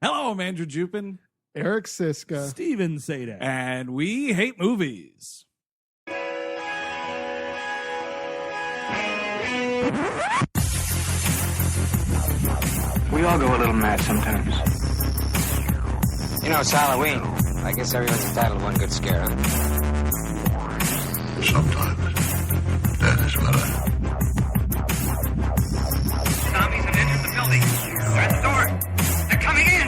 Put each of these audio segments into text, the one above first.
Hello, I'm Andrew Jupin. Eric Siska. Steven Sadak. And we hate movies. We all go a little mad sometimes. You know, it's Halloween. I guess everyone's entitled to one good scare, huh? Sometimes that is better. Zombies have entered the building. They're at the door. They're coming in.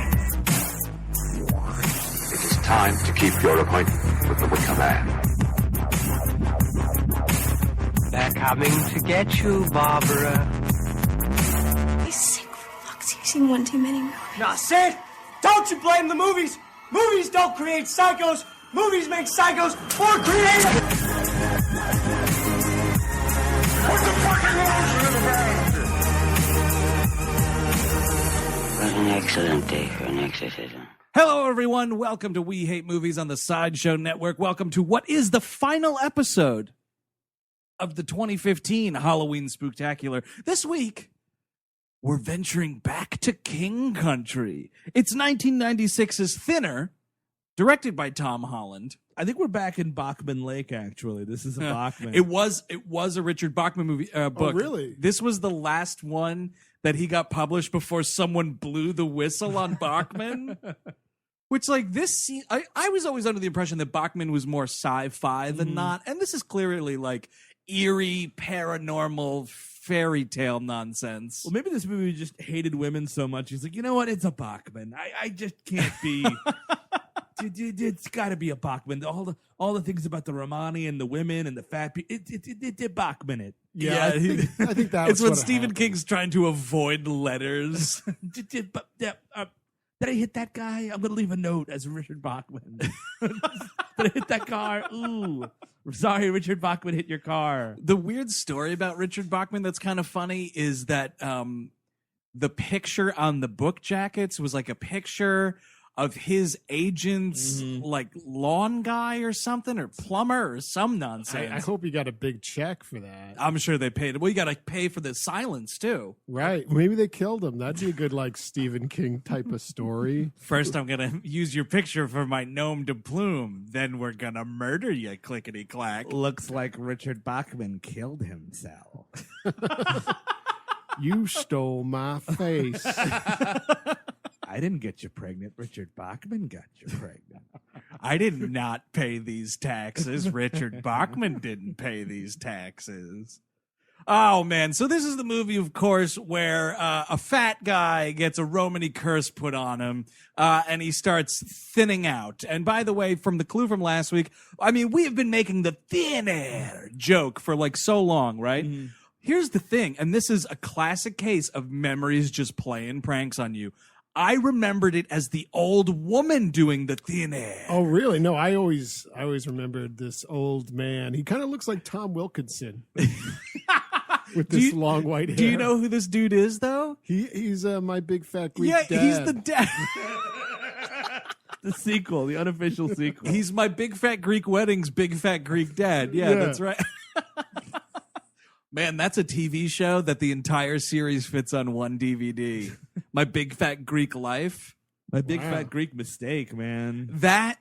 It is time to keep your appointment with the Wicker Man. They're coming to get you, Barbara. He's sick, for fuck's sake. I've seen one too many movies. Nah, Sid, don't you blame the movies. Movies don't create psychos. Movies make psychos more creative. Put the fucking rules into the ground. What an excellent day for an exorcism. Hello, everyone. Welcome to We Hate Movies on the Sideshow Network. Welcome to what is the final episode of the 2015 Halloween Spooktacular. This week, we're venturing back to King Country. It's 1996's Thinner, directed by Tom Holland. I think we're back in Bachman Lake, actually. This is a Bachman. It was a Richard Bachman movie book. Oh, really? This was the last one that he got published before someone blew the whistle on Bachman. Which, like, this scene, I was always under the impression that Bachman was more sci-fi than not. And this is clearly, like, eerie, paranormal, fairy tale nonsense. Well, maybe this movie just hated women so much. He's like, you know what? It's a Bachman. I just can't be. It's got to be a Bachman. All the things about the Romani and the women and the fat people. It Bachman it. Yeah, I think that it's was when Stephen King's trying to avoid letters. Did I hit that guy? I'm going to leave a note as Richard Bachman. Did I hit that car? Ooh. Sorry, Richard Bachman hit your car. The weird story about Richard Bachman that's kind of funny is that the picture on the book jackets was like a picture of his agent's like lawn guy or something, or plumber or some nonsense. I hope you got a big check for that. I'm sure they paid. Well, you got to pay for the silence too. Right. Maybe they killed him. That'd be a good, like, Stephen King type of story. First, I'm going to use your picture for my nom de plume. Then we're going to murder you, clickety-clack. Looks like Richard Bachman killed himself. You stole my face. I didn't get you pregnant. Richard Bachman got you pregnant. I did not pay these taxes. Richard Bachman didn't pay these taxes. Oh, man. So this is the movie, of course, where a fat guy gets a Romany curse put on him, and he starts thinning out. And by the way, from the clue from last week, I mean, we have been making the thin air joke for like so long, right? Mm-hmm. Here's the thing, and this is a classic case of memories just playing pranks on you. I remembered it as the old woman doing the thin air. Oh, really? No, I always remembered this old man. He kind of looks like Tom Wilkinson with this long white hair. Do you know who this dude is, though? He's my big fat Greek dad. He's the dad. The sequel, the unofficial sequel. He's my big fat Greek wedding's big fat Greek dad. Yeah. That's right. Man, that's a TV show that the entire series fits on one DVD. My Big Fat Greek Life. My Big Fat Greek Mistake, man. That's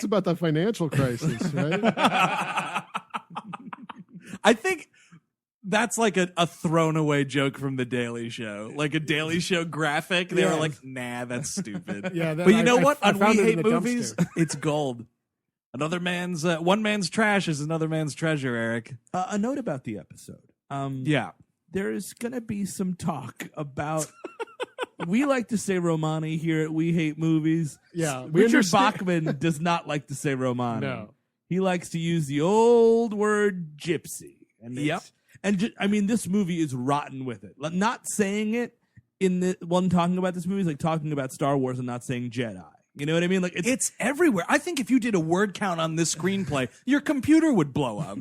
about the financial crisis, right? I think that's like a thrown away joke from The Daily Show. Like a Daily Show graphic. They were like, nah, that's stupid. Yeah, but you know what? On We Hate Movies, it's gold. Another man's one man's trash is another man's treasure, Eric. A note about the episode. There's going to be some talk about... We like to say Romani here at We Hate Movies. Yeah. Richard Bachman does not like to say Romani. No. He likes to use the old word gypsy. And I mean, this movie is rotten with it. Not saying it when talking about this movie is like talking about Star Wars and not saying Jedi. You know what I mean? Like it's everywhere. I think if you did a word count on this screenplay, your computer would blow up.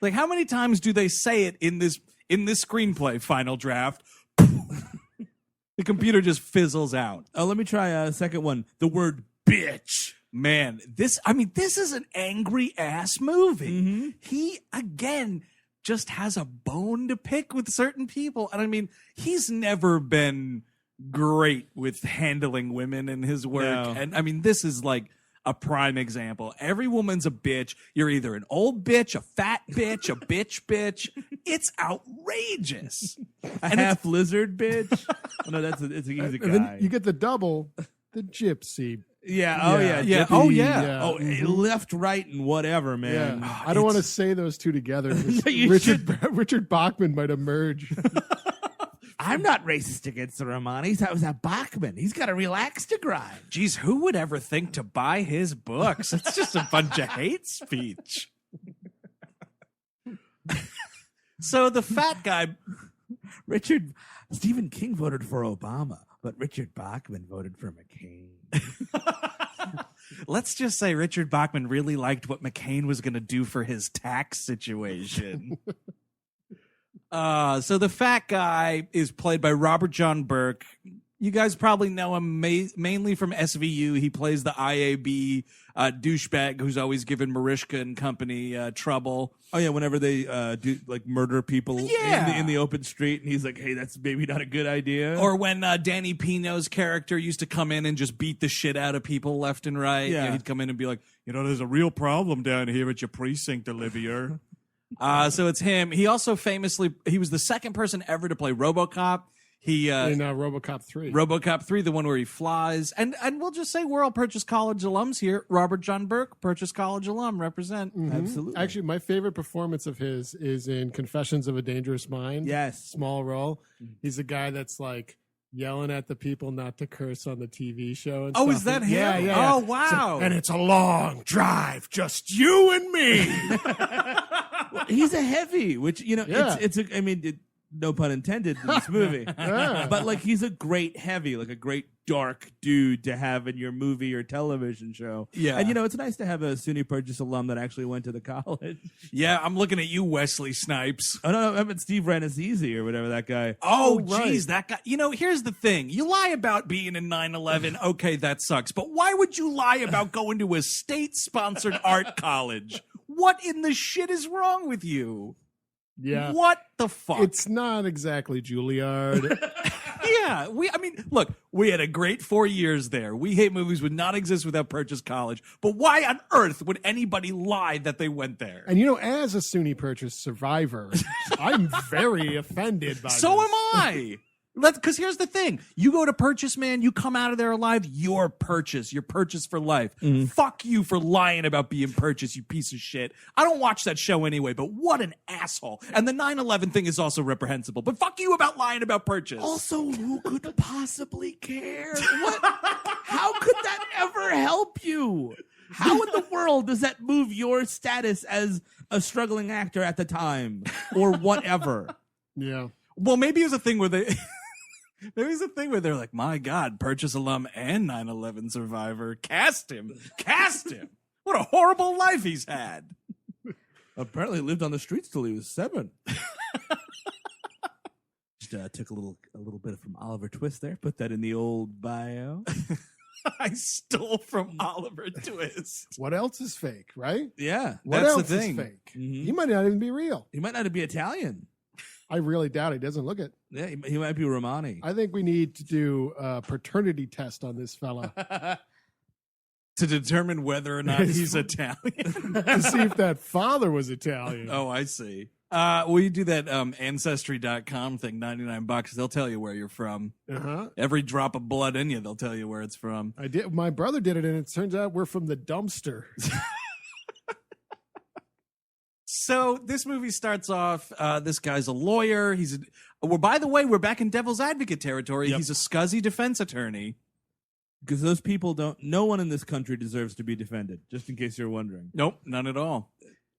Like, how many times do they say it in this screenplay? Final draft. The computer just fizzles out. Let me try a second one. The word bitch. Man, this is an angry ass movie. Mm-hmm. He again just has a bone to pick with certain people, and I mean, he's never been great with handling women in his work. No. And I mean, this is like a prime example. Every woman's a bitch. You're either an old bitch, a fat bitch, a bitch. It's outrageous. A half lizard bitch. Oh, no, he's a And guy. then you get the double, the gypsy. Yeah. Oh yeah. Yeah. Gypsy. Oh, yeah. Oh, left, right, and whatever, man. Yeah. I don't want to say those two together. You Richard Bachman might emerge. I'm not racist against the Romanis. That was that Bachman. He's got a relax to grind. Geez, who would ever think to buy his books? It's just a bunch of hate speech. So the fat guy, Stephen King voted for Obama, but Richard Bachman voted for McCain. let's just say Richard Bachman really liked what McCain was going to do for his tax situation. So the fat guy is played by Robert John Burke. You guys probably know him mainly from SVU. He plays the IAB douchebag who's always giving Mariska and company trouble. Oh yeah, whenever they do like murder people Yeah. in the open street, and he's like, "Hey, that's maybe not a good idea." Or when Danny Pino's character used to come in and just beat the shit out of people left and right. Yeah. You know, he'd come in and be like, there's a real problem down here at your precinct, Olivier. So it's him. He also he was the second person ever to play RoboCop. He in RoboCop 3. RoboCop 3, the one where he flies. And we'll just say we're all Purchase College alums here. Robert John Burke, Purchase College alum, represent. Absolutely. Actually, my favorite performance of his is in Confessions of a Dangerous Mind. Yes. Small role. He's a guy that's like yelling at the people not to curse on the TV show. And Oh, stuff. is that him? Yeah. Oh, wow. And it's a long drive, just you and me. He's a heavy, which Yeah. no pun intended in this movie. But like he's a great heavy, like a great dark dude to have in your movie or television show. Yeah. And it's nice to have a SUNY Purchase alum that actually went to the college. Yeah, I'm looking at you, Wesley Snipes. Oh no, I meant Steve Rannazzisi or whatever that guy. Oh, right. geez, that guy. Here's the thing. You lie about being in 9/11. Okay, that sucks. But why would you lie about going to a state-sponsored art college? What in the shit is wrong with you? Yeah. What the fuck? It's not exactly Juilliard. Yeah, look, we had a great 4 years there. We Hate Movies would not exist without Purchase College. But why on earth would anybody lie that they went there? And as a SUNY Purchase survivor, I'm very offended by So this. am I. Because here's the thing. You go to Purchase, man, you come out of there alive, you're Purchase. You're Purchase for life. Fuck you for lying about being Purchase, you piece of shit. I don't watch that show anyway, but what an asshole. And the 9/11 thing is also reprehensible. But fuck you about lying about Purchase. Also, who could possibly care? What? How could that ever help you? How in the world does that move your status as a struggling actor at the time or whatever? Yeah. Well, maybe it's a thing where they... There was a thing where they're like, my God, Purchase alum and 9/11 survivor. Cast him. What a horrible life he's had. Apparently lived on the streets till he was 7. Just took a little bit from Oliver Twist there. Put that in the old bio. I stole from Oliver Twist. What else is fake, right? Yeah. What That's the else thing. is fake? Mhm. He might not even be real. He might not be Italian. I really doubt he doesn't look it. Yeah, he might be Romani. I think we need to do a paternity test on this fella To determine whether or not he's Italian. to see if that father was Italian. Oh, I see. Will you do that Ancestry.com thing, $99? They'll tell you where you're from. Uh-huh. Every drop of blood in you, they'll tell you where it's from. I did. My brother did it, and it turns out we're from the dumpster. So this movie starts off, this guy's a lawyer. By the way, we're back in devil's advocate territory. Yep. He's a scuzzy defense attorney. Because those people no one in this country deserves to be defended, just in case you're wondering. Nope, none at all.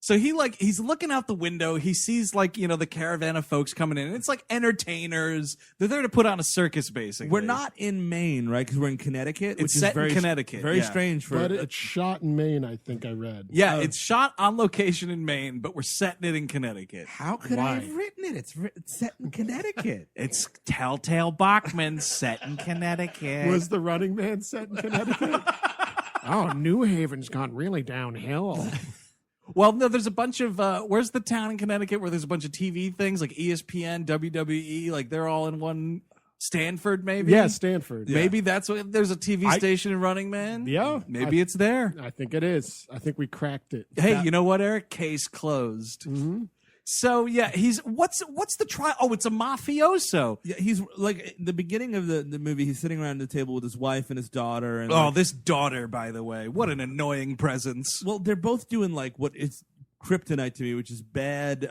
So he's looking out the window. He sees the caravan of folks coming in. It's like entertainers. They're there to put on a circus, basically. We're not in Maine, right? Because we're in Connecticut. It's which is set in very, Connecticut, Very yeah. strange for But it's shot in Maine, I think I read. Yeah, it's shot on location in Maine, but we're setting it in Connecticut. How could Why? I have written it? It's set in Connecticut. It's Telltale Bachman set in Connecticut. Was the Running Man set in Connecticut? Oh, New Haven's gone really downhill. Well, no, there's a bunch of where's the town in Connecticut where there's a bunch of TV things like ESPN, WWE, like they're all in one. Stanford, maybe? Yeah, Stanford. Maybe that's what there's a TV station in Running Man? Yeah. Maybe it's there. I think it is. I think we cracked it. Hey, you know what, Eric? Case closed. Mm-hmm. So yeah, what's the trial? Oh, it's a mafioso. Yeah, he's like the beginning of the movie. He's sitting around the table with his wife and his daughter. And this daughter, by the way, what an annoying presence. Well, they're both doing like what is kryptonite to me, which is bad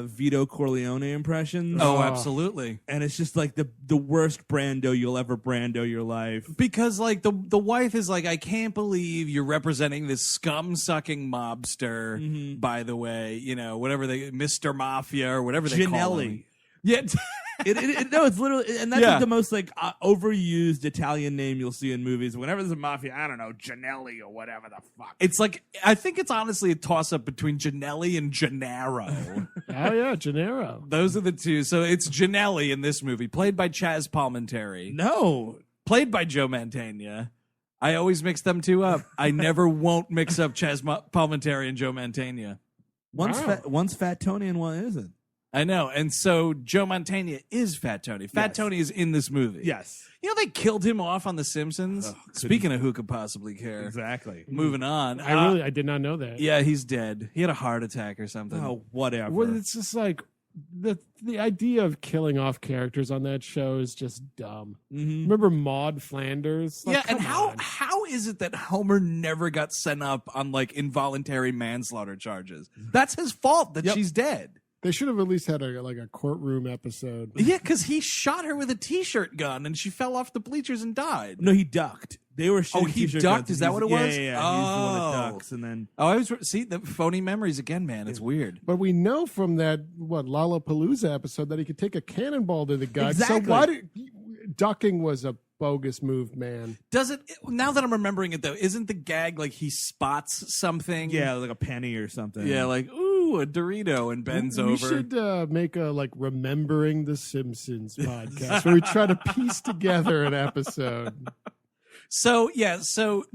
Vito Corleone impressions. Oh, absolutely. And it's just like the worst Brando you'll ever Brando your life. Because like the wife is like, I can't believe you're representing this scum-sucking mobster, by the way, whatever Mr. Mafia or whatever they call him. Yeah. No, it's literally, and that's like the most like overused Italian name you'll see in movies. Whenever there's a mafia, I don't know, Jenney or whatever the fuck. It's like, I think it's honestly a toss-up between Jenney and Gennaro. Oh yeah, Gennaro. Those are the two. So it's Jenney in this movie, played by Chaz Palminteri. No, played by Joe Mantegna. I always mix them two up. I never won't mix up Chaz Palminteri and Joe Mantegna. One's Fat Tony and one isn't. I know. And so Joe Mantegna is Fat Tony. Fat Tony is in this movie. Yes. They killed him off on The Simpsons. Speaking of who could possibly care. Exactly. Moving on. I did not know that. Yeah, he's dead. He had a heart attack or something. Oh, whatever. Well, it's just like the idea of killing off characters on that show is just dumb. Mm-hmm. Remember Maud Flanders? Yeah, and how is it that Homer never got sent up on like involuntary manslaughter charges? That's his fault that she's dead. They should have at least had a courtroom episode. Yeah, because he shot her with a T-shirt gun and she fell off the bleachers and died. No, he ducked. They were shooting he T-shirt ducked? guns. Is that what it was? Yeah. He's the one that ducks, and then I was see the phony memories again, man. It's weird. But we know from that Lollapalooza episode that he could take a cannonball to the gut. Exactly. So why ducking was a bogus move, man? Does it? Now that I'm remembering it, though, isn't the gag like he spots something? yeah, like a penny or something. Yeah, like ooh, a Dorito, and bends over. We should make a Remembering the Simpsons podcast where we try to piece together an episode. So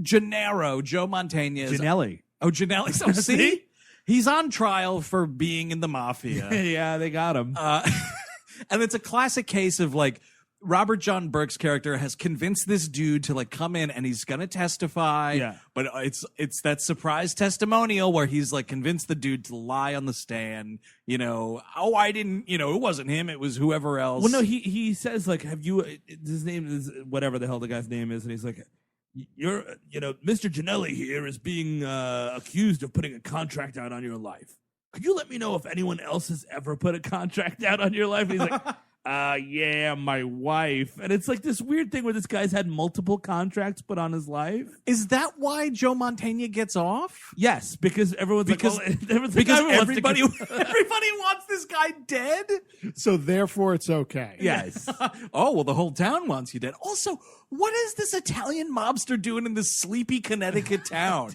Gennaro, Joe Mantegna is Jenney. Oh, Jenney. So see, he's on trial for being in the mafia. Yeah, they got him. And it's a classic case of like Robert John Burke's character has convinced this dude to like come in and he's gonna testify. Yeah. But it's that surprise testimonial where he's like convinced the dude to lie on the stand. I didn't. It wasn't him. It was whoever else. Well, no, he says like, have you? His name is whatever the hell the guy's name is, and he's like, you're, Mr. Jenney here is being accused of putting a contract out on your life. Could you let me know if anyone else has ever put a contract out on your life? And he's like, yeah, my wife. And it's like this weird thing where this guy's had multiple contracts put on his life. Is that why Joe Mantegna gets off? Yes, because everyone's everybody wants this guy dead. So therefore it's okay. Yes. Oh, well, the whole town wants you dead. Also, what is this Italian mobster doing in this sleepy Connecticut town?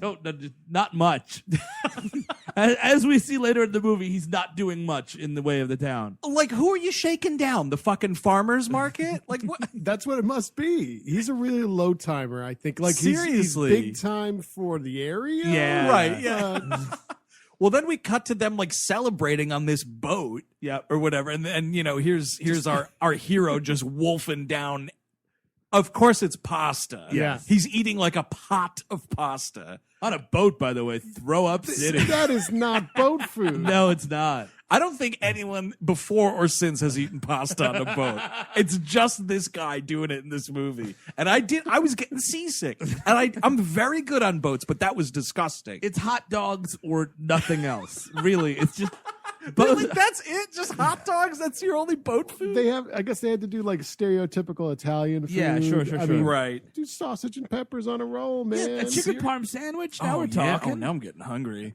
Not much. As we see later in the movie, he's not doing much in the way of the town. Like, who are you shaking down? The fucking farmer's market? Like, what? That's what it must be. He's a really low timer, I think. Like, seriously, he's big time for the area. Yeah. Right. Yeah. Well, then we cut to them like celebrating on this boat, or whatever, and here's our hero just wolfing down. Of course, it's pasta. Yeah. He's eating like a pot of pasta. On a boat, by the way. Throw up city. That is not boat food. No, it's not. I don't think anyone before or since has eaten pasta on a boat. It's just this guy doing it in this movie. And I was getting seasick. And I'm very good on boats, but that was disgusting. It's hot dogs or nothing else. Really, it's just... Really? That's it? Just hot dogs? That's your only boat food? I guess they had to do like stereotypical Italian food. Yeah, sure. I mean, right. Do sausage and peppers on a roll, man. Yeah, a chicken parm sandwich. Now we're talking. Oh, now I'm getting hungry.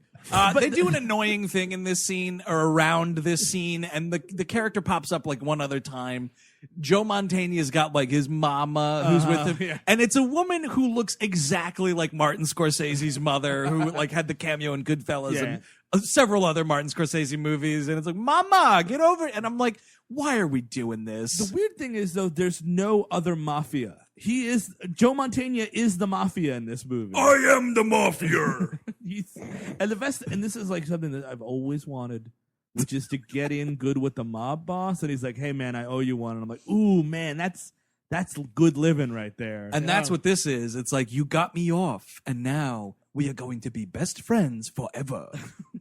They do an annoying thing in this scene or around this scene, and the character pops up like one other time. Joe Mantegna's got like his mama who's with him, and it's a woman who looks exactly like Martin Scorsese's mother, who like had the cameo in Goodfellas and several other Martin Scorsese movies. And it's like, Mama, get over it. And I'm like, why are we doing this? The weird thing is though, there's no other mafia. Joe Mantegna is the mafia in this movie. I am the mafia. And the best, and this is like something that I've always wanted which is to get in good with the mob boss. And he's like, hey, man, I owe you one. And I'm like, ooh, man, that's good living right there. And that's what this is. It's like, you got me off, and now we are going to be best friends forever.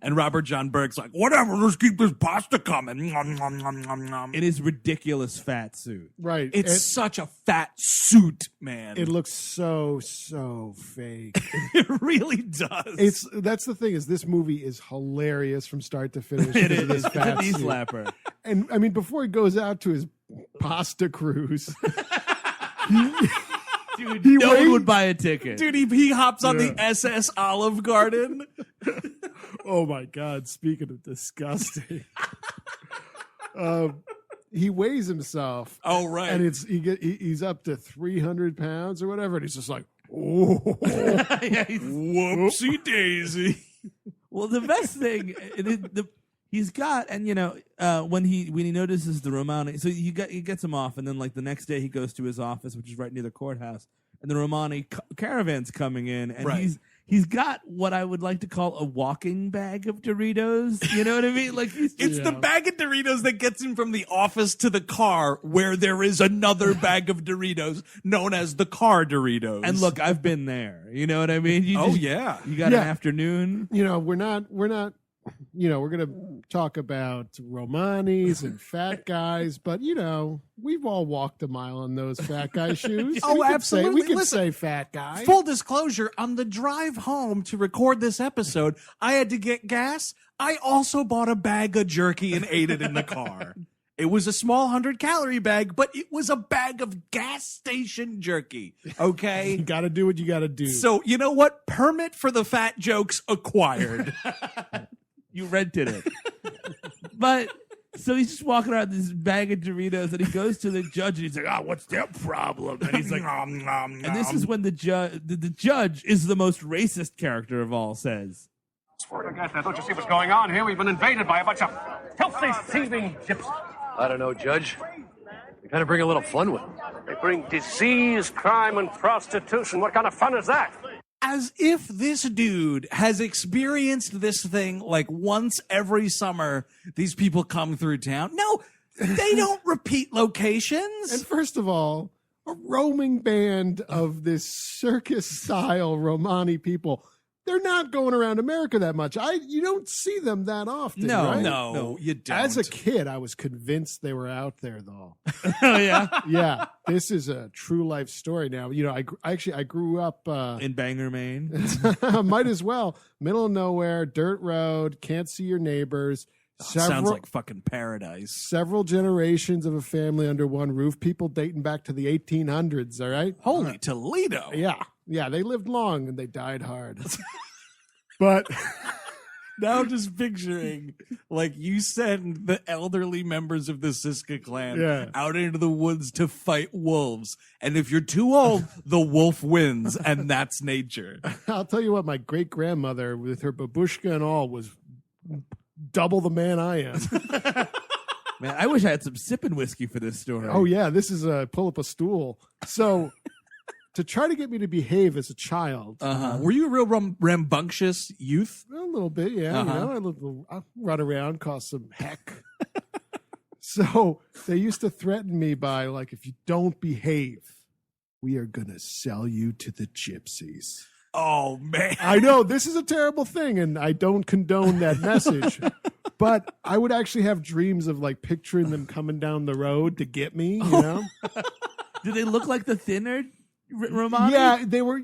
And Robert John Burke's like, whatever, let's keep this pasta coming. Nom, nom, nom, nom, nom. In his ridiculous fat suit. Right. It's such a fat suit, man. It looks so fake. It really does. That's the thing, is this movie is hilarious from start to finish. It because of is. this fat Knee suit. slapper. And I mean, before he goes out to his pasta cruise, Dude, He no one wait- would buy a ticket. Dude, he hops on the SS Olive Garden. oh my God, speaking of disgusting. He weighs himself. Oh, right. And he's up to 300 pounds or whatever. And he's just like, oh. Yeah, Whoopsie daisy. well, the best thing he's got, and when he notices the Romani, so he gets him off, and then like the next day he goes to his office, which is right near the courthouse, and the Romani caravan's coming in, and Right. he's got what I would like to call a walking bag of Doritos. You know what I mean? Like It's the bag of Doritos that gets him from the office to the car, where there is another bag of Doritos known as the car Doritos. and look, I've been there. You know what I mean? You Oh, yeah. You got Yeah. an afternoon. We're not, we're going to talk about Romanis and fat guys, but, we've all walked a mile in those fat guy shoes. Oh, We could absolutely. we could Listen, say fat guy. Full disclosure, on the drive home to record this episode, I had to get gas. I also bought a bag of jerky and ate it in the car. It was a small 100-calorie bag, but it was a bag of gas station jerky. Okay? You got to do what you got to do. So, you know what? Permit for the fat jokes acquired. You rented it. But so he's just walking around with this bag of Doritos, and he goes to the judge, and he's like, "Oh, what's their problem?" And he's like, Nom, nom, and this nom. is when the judge is the most racist character of all. Says, Don't you see what's going on here? We've been invaded by a bunch of filthy, thieving gypsies. I don't know, Judge. They kind of bring a little fun with them. They bring disease, crime, and prostitution. What kind of fun is that? As if this dude has experienced this thing like once every summer, these people come through town. No, they don't repeat locations. And first of all, a roaming band of this circus-style Romani people, they're not going around America that much. You don't see them that often, right? No, you don't. As a kid, I was convinced they were out there, though. "Oh yeah, Yeah, this is a true life story now. I grew up in Bangor, Maine." might as well. Middle of nowhere, dirt road, can't see your neighbors. Sounds like fucking paradise. Several generations of a family under one roof, people dating back to the 1800s, all right? Holy Toledo. Yeah, they lived long and they died hard. But Now I'm just picturing, like, you send the elderly members of the Siska clan out into the woods to fight wolves. And if you're too old, the wolf wins, and that's nature. I'll tell you what, my great-grandmother, with her babushka and all, was double the man I am. Man, I wish I had some sipping whiskey for this story. Oh, yeah, this is pull up a stool. So to try to get me to behave as a child. Were you a real rambunctious youth? A little bit, yeah. I run around, cause some heck. So they used to threaten me by, like, if you don't behave, we are going to sell you to the gypsies. Oh, man. I know this is a terrible thing, and I don't condone that message. But I would actually have dreams of, like, picturing them coming down the road to get me, you know? Do they look like the thinner Romani? Yeah, they were.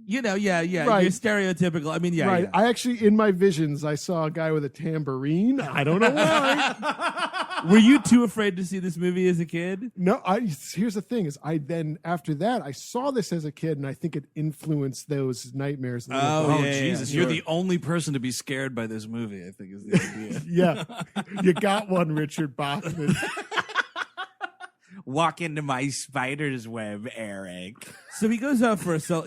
Yeah. Right. You're stereotypical. I mean, yeah. Right. Yeah. I actually, in my visions, I saw a guy with a tambourine. I don't know why. Were you too afraid to see this movie as a kid? No, here's the thing is after that, I saw this as a kid, and I think it influenced those nightmares. Oh, yeah, Jesus. yeah. You're the only person to be scared by this movie, I think is the idea. Yeah. You got one, Richard Bachman. Walk into my spider's web, Eric. So he goes out for a cell.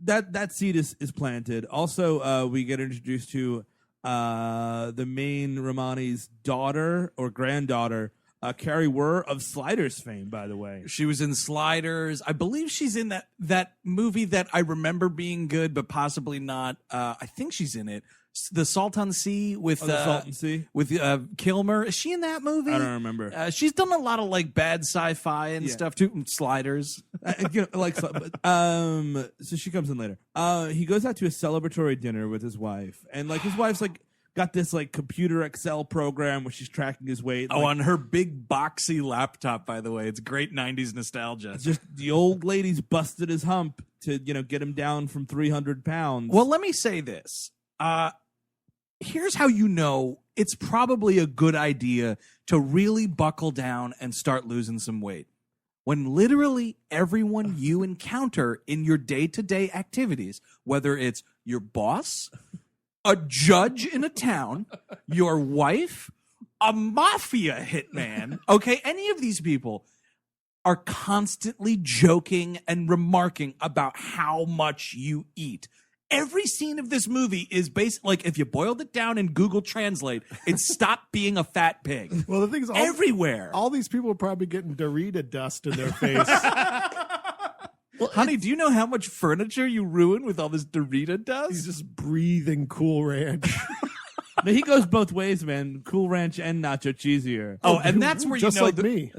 That seed is planted. Also, we get introduced to the main Romani's daughter or granddaughter, Kari Wuhrer of Sliders fame, by the way. She was in Sliders. I believe she's in that movie that I remember being good, but possibly not. I think she's in it. the Salt on the Sea with The Salt and Sea with Kilmer. Is she in that movie? I don't remember. She's done a lot of like bad sci-fi and stuff too. Sliders. So she comes in later. He goes out to a celebratory dinner with his wife, and like his wife's like got this like computer Excel program where she's tracking his weight. Oh, on her big boxy laptop, by the way. It's great 90s nostalgia. It's just the old lady's busted his hump to, get him down from 300 pounds. Well, let me say this. Here's how you know it's probably a good idea to really buckle down and start losing some weight. When literally everyone you encounter in your day-to-day activities, whether it's your boss, a judge in a town, your wife, a mafia hitman, okay, any of these people are constantly joking and remarking about how much you eat. Every scene of this movie is based, like, if you boiled it down in Google Translate, it's stop being a fat pig. Well, the thing is, everywhere. All these people are probably getting Dorita dust in their face. Well, honey, do you know how much furniture you ruin with all this Dorita dust? He's just breathing Cool Ranch. But he goes both ways, man. Cool Ranch and nacho cheesier. Oh, and that's where just you know like me.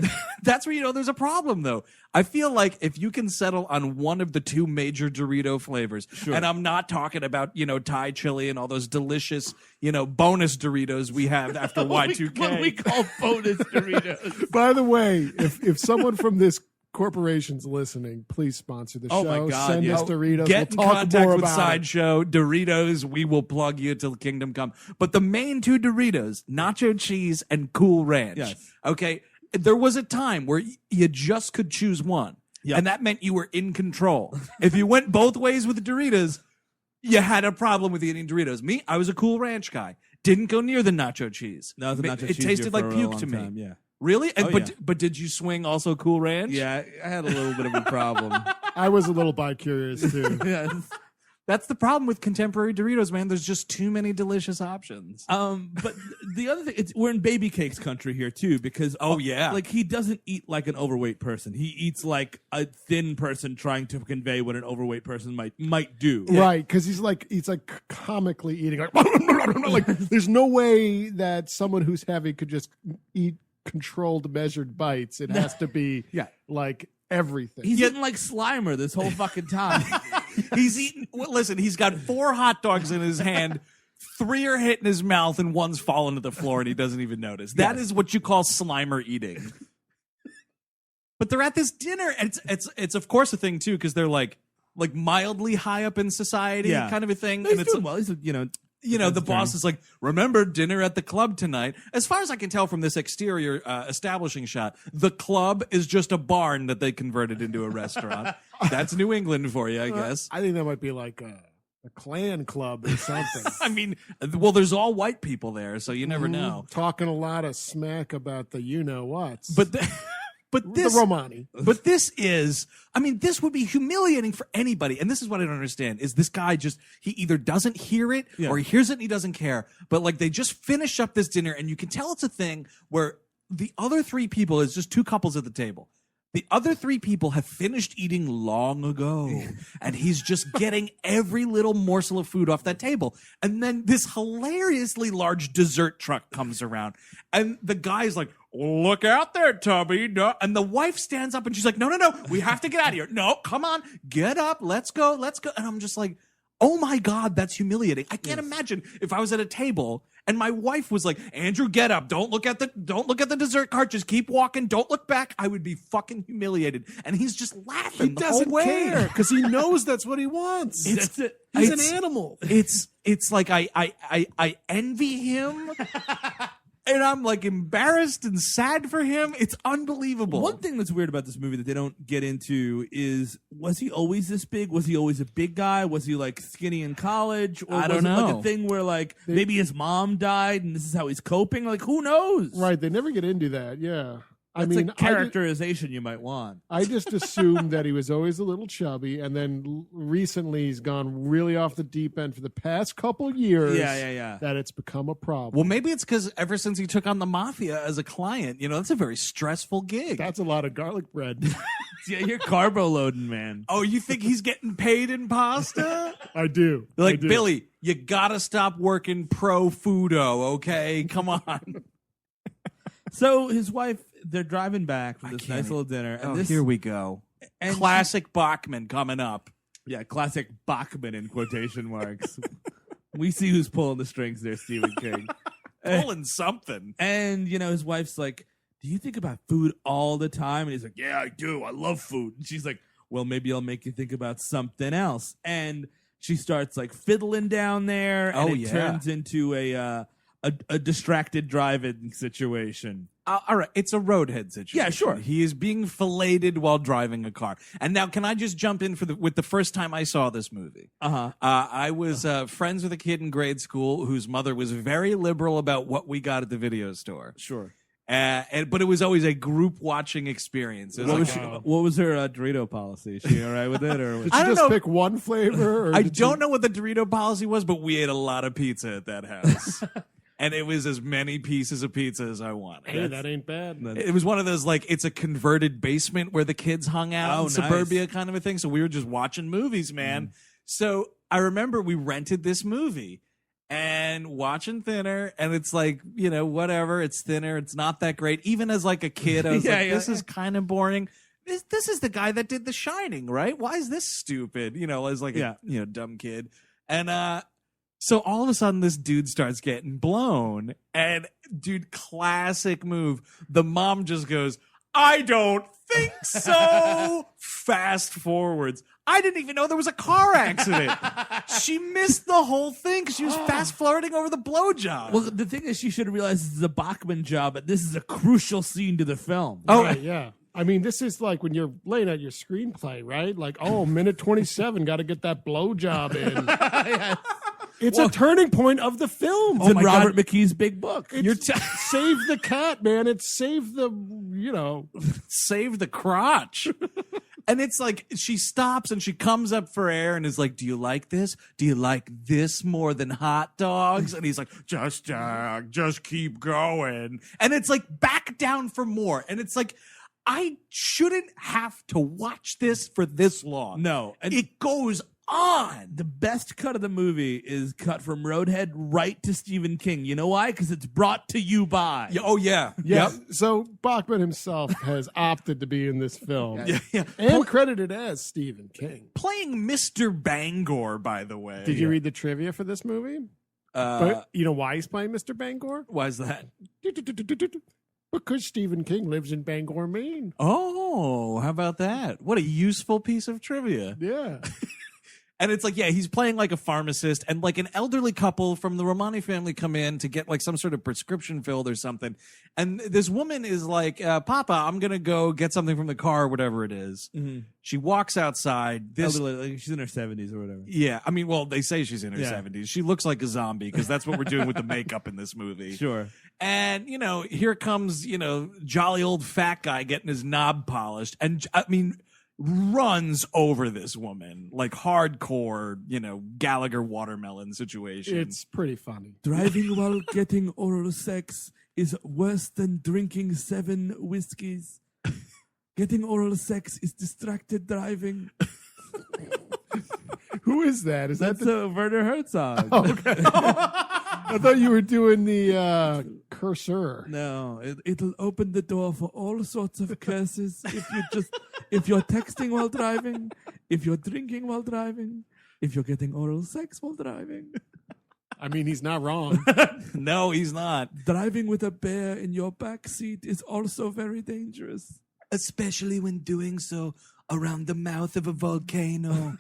That's where you know there's a problem, though. I feel like if you can settle on one of the two major Dorito flavors, and I'm not talking about Thai chili and all those delicious bonus Doritos we have after Y2K. What we call bonus Doritos. By the way, if someone from this corporation's listening, please sponsor the show. Oh my God, Send yeah. us Doritos. Get we'll in talk contact more with about Sideshow. Doritos, we will plug you till kingdom come. But the main two Doritos, nacho cheese and Cool Ranch. Yes. Okay. There was a time where you just could choose one. Yep. And that meant you were in control. If you went both ways with the Doritos, you had a problem with eating Doritos. Me, I was a Cool Ranch guy. Didn't go near the nacho cheese. No, the nacho it cheese tasted like for a puke long to me. time, yeah. Really? Oh, yeah. But did you swing also Cool Ranch? Yeah, I had a little bit of a problem. I was a little bi-curious, too. Yes. That's the problem with contemporary Doritos, man. There's just too many delicious options. But the other thing, we're in baby cakes country here too, because like he doesn't eat like an overweight person. He eats like a thin person trying to convey what an overweight person might do. Right, because he's like comically eating like there's no way that someone who's heavy could just eat controlled, measured bites. It has to be like everything. He's eating like Slimer this whole fucking time. He's eating. Listen, he's got 4 hot dogs in his hand. 3 are hitting his mouth, and 1's falling to the floor, and he doesn't even notice. That is what you call Slimer eating. But they're at this dinner, and it's of course a thing too, because they're like mildly high up in society, kind of a thing. He's and it's doing well. He's the boss is like, remember dinner at the club tonight. As far as I can tell from this exterior establishing shot, the club is just a barn that they converted into a restaurant. That's New England for you, I guess. I think that might be like a Klan club or something. I mean, well, there's all white people there, so you never know. Talking a lot of smack about the you-know-whats. But this the Romani. But this is, I mean, this would be humiliating for anybody. And this is what I don't understand is this guy he either doesn't hear it or he hears it and he doesn't care. But like they just finish up this dinner and you can tell it's a thing where the other 3 people is just 2 couples at the table. The other 3 people have finished eating long ago, and he's just getting every little morsel of food off that table. And then this hilariously large dessert truck comes around, and the guy's like, look out there, Tubby. No. And the wife stands up, and she's like, no, we have to get out of here. No, come on, get up, let's go. And I'm just like, oh my God, that's humiliating. I can't imagine if I was at a table and my wife was like, Andrew, get up. Don't look at the dessert cart. Just keep walking. Don't look back. I would be fucking humiliated. And he's just laughing. He doesn't care because he knows that's what he wants. He's an animal. It's like I envy him. And I'm like embarrassed and sad for him. It's unbelievable. One thing that's weird about this movie that they don't get into is, was he always this big? Was he always a big guy? Was he like skinny in college? Or I don't was it know. like a thing where like maybe his mom died and this is how he's coping? Like, who knows? Right. They never get into that. Yeah. I That's mean, a characterization you might want. I just assumed that he was always a little chubby, and then recently he's gone really off the deep end for the past couple years. Yeah. That it's become a problem. Well, maybe it's because ever since he took on the Mafia as a client, that's a very stressful gig. That's a lot of garlic bread. Yeah, you're carbo loading, man. Oh, you think he's getting paid in pasta? I do. Like, I do. Billy, you gotta stop working pro Fudo, okay? Come on. So his wife, they're driving back from this nice little dinner. And Here we go. And Classic Bachman coming up. Yeah, classic Bachman in quotation marks. We see who's pulling the strings there, Stephen King. Pulling something. And, his wife's like, do you think about food all the time? And he's like, yeah, I do. I love food. And she's like, well, maybe I'll make you think about something else. And she starts like fiddling down there. And it turns into a distracted drive-in situation. All right, it's a roadhead situation. Yeah, sure. He is being filleted while driving a car. And now, can I just jump in with the first time I saw this movie? I was friends with a kid in grade school whose mother was very liberal about what we got at the video store. Sure. But it was always a group watching experience. It was what was her Dorito policy? Is she all right with it? Or Did you just pick one flavor? Or I don't know what the Dorito policy was, but we ate a lot of pizza at that house. And it was as many pieces of pizza as I wanted. Hey, that ain't bad. It was one of those, like, it's a converted basement where the kids hung out in suburbia kind of a thing. So we were just watching movies, man. So I remember we rented this movie and watching Thinner. And it's like, whatever. It's Thinner. It's not that great. Even as like a kid, I was this is kind of boring. This is the guy that did The Shining, right? Why is this stupid? As like a dumb kid. And so all of a sudden, this dude starts getting blown. And, dude, classic move. The mom just goes, I don't think so. Fast forwards. I didn't even know there was a car accident. She missed the whole thing because she was fast forwarding over the blowjob. Well, the thing is, she should have realized this is a Bachman job, but this is a crucial scene to the film. Oh, right, yeah. I mean, this is like when you're laying out your screenplay, right? Like, minute 27, got to get that blowjob in. Yes. It's a turning point of the film. It's in Robert McKee's big book. Save the cat, man. It's save the, save the crotch. And it's like she stops and she comes up for air and is like, do you like this? Do you like this more than hot dogs? And he's like, just keep going. And it's like back down for more. And it's like, I shouldn't have to watch this for this long. No. And it goes on. The best cut of the movie is cut from Roadhead right to Stephen King. You know why? Because it's brought to you by. Oh, yeah. Yeah. Yep. So Bachman himself has opted to be in this film. Yeah. And credited as Stephen King. Playing Mr. Bangor, by the way. Did you read the trivia for this movie? But you know why he's playing Mr. Bangor? Why is that? Because Stephen King lives in Bangor, Maine. Oh, how about that? What a useful piece of trivia. Yeah. And it's like, he's playing like a pharmacist, and like an elderly couple from the Romani family come in to get like some sort of prescription filled or something. And this woman is like, Papa, I'm going to go get something from the car, whatever it is. Mm-hmm. She walks outside. Elderly, she's in her 70s or whatever. Yeah. I mean, well, they say she's in her 70s. She looks like a zombie because that's what we're doing with the makeup in this movie. Sure. And, here comes, jolly old fat guy getting his knob polished. And I mean, runs over this woman like hardcore, Gallagher watermelon situation. It's pretty funny. Driving while getting oral sex is worse than drinking 7 whiskeys. Getting oral sex is distracted driving. Who is that? Is That's that Werner Herzog? Oh, okay. I thought you were doing the cursor. No, it'll open the door for all sorts of curses if you're texting while driving, if you're drinking while driving, if you're getting oral sex while driving. I mean, he's not wrong. No, he's not. Driving with a bear in your back seat is also very dangerous. Especially when doing so around the mouth of a volcano.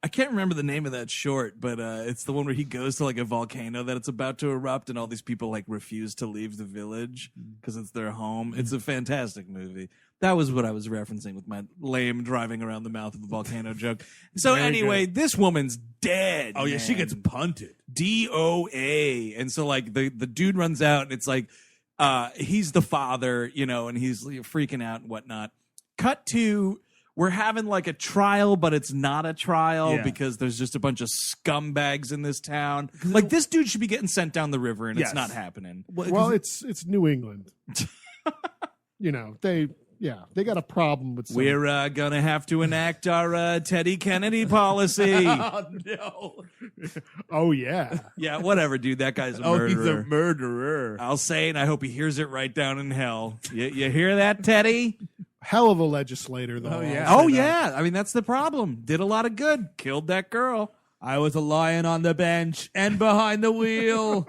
I can't remember the name of that short, but it's the one where he goes to like a volcano that it's about to erupt and all these people like refuse to leave the village because it's their home. It's a fantastic movie. That was what I was referencing with my lame driving around the mouth of a volcano joke. So anyway, this woman's dead. Oh, yeah, she gets punted. DOA. And so like the dude runs out and it's like, he's the father, and he's freaking out and whatnot. Cut to, we're having like a trial, but it's not a trial because there's just a bunch of scumbags in this town. Like, this dude should be getting sent down the river, and it's not happening. Well, it's New England. They got a problem with something. We're going to have to enact our Teddy Kennedy policy. Oh, no. Oh, yeah. Yeah, whatever, dude. That guy's a murderer. He's a murderer. I'll say it, and I hope he hears it right down in hell. You hear that, Teddy? Hell of a legislator, though. Oh, yeah. Oh, yeah. I mean, that's the problem. Did a lot of good. Killed that girl. I was a lion on the bench and behind the wheel.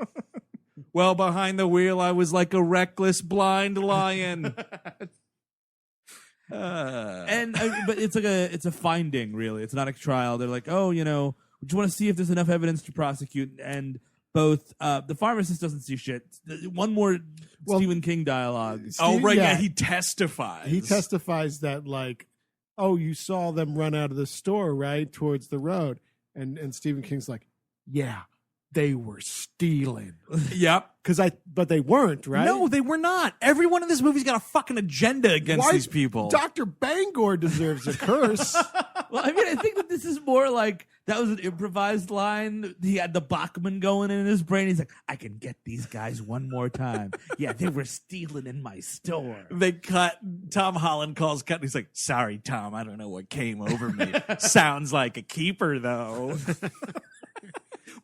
Well, behind the wheel, I was like a reckless blind lion. But it's like it's a finding, really. It's not a trial. They're like, we just want to see if there's enough evidence to prosecute. And both the pharmacist doesn't see shit. One more Stephen King dialogue. He testifies. He testifies that you saw them run out of the store, right, towards the road. And Stephen King's like, yeah, they were stealing. Yep. But they weren't, right? No, they were not. Everyone in this movie's got a fucking agenda against these people. Dr. Bangor deserves a curse. Well, I mean, I think that this is more like that was an improvised line. He had the Bachman going in his brain. He's like, I can get these guys one more time. Yeah, they were stealing in my store. They cut. Tom Holland calls cut. And he's like, sorry, Tom, I don't know what came over me. Sounds like a keeper, though.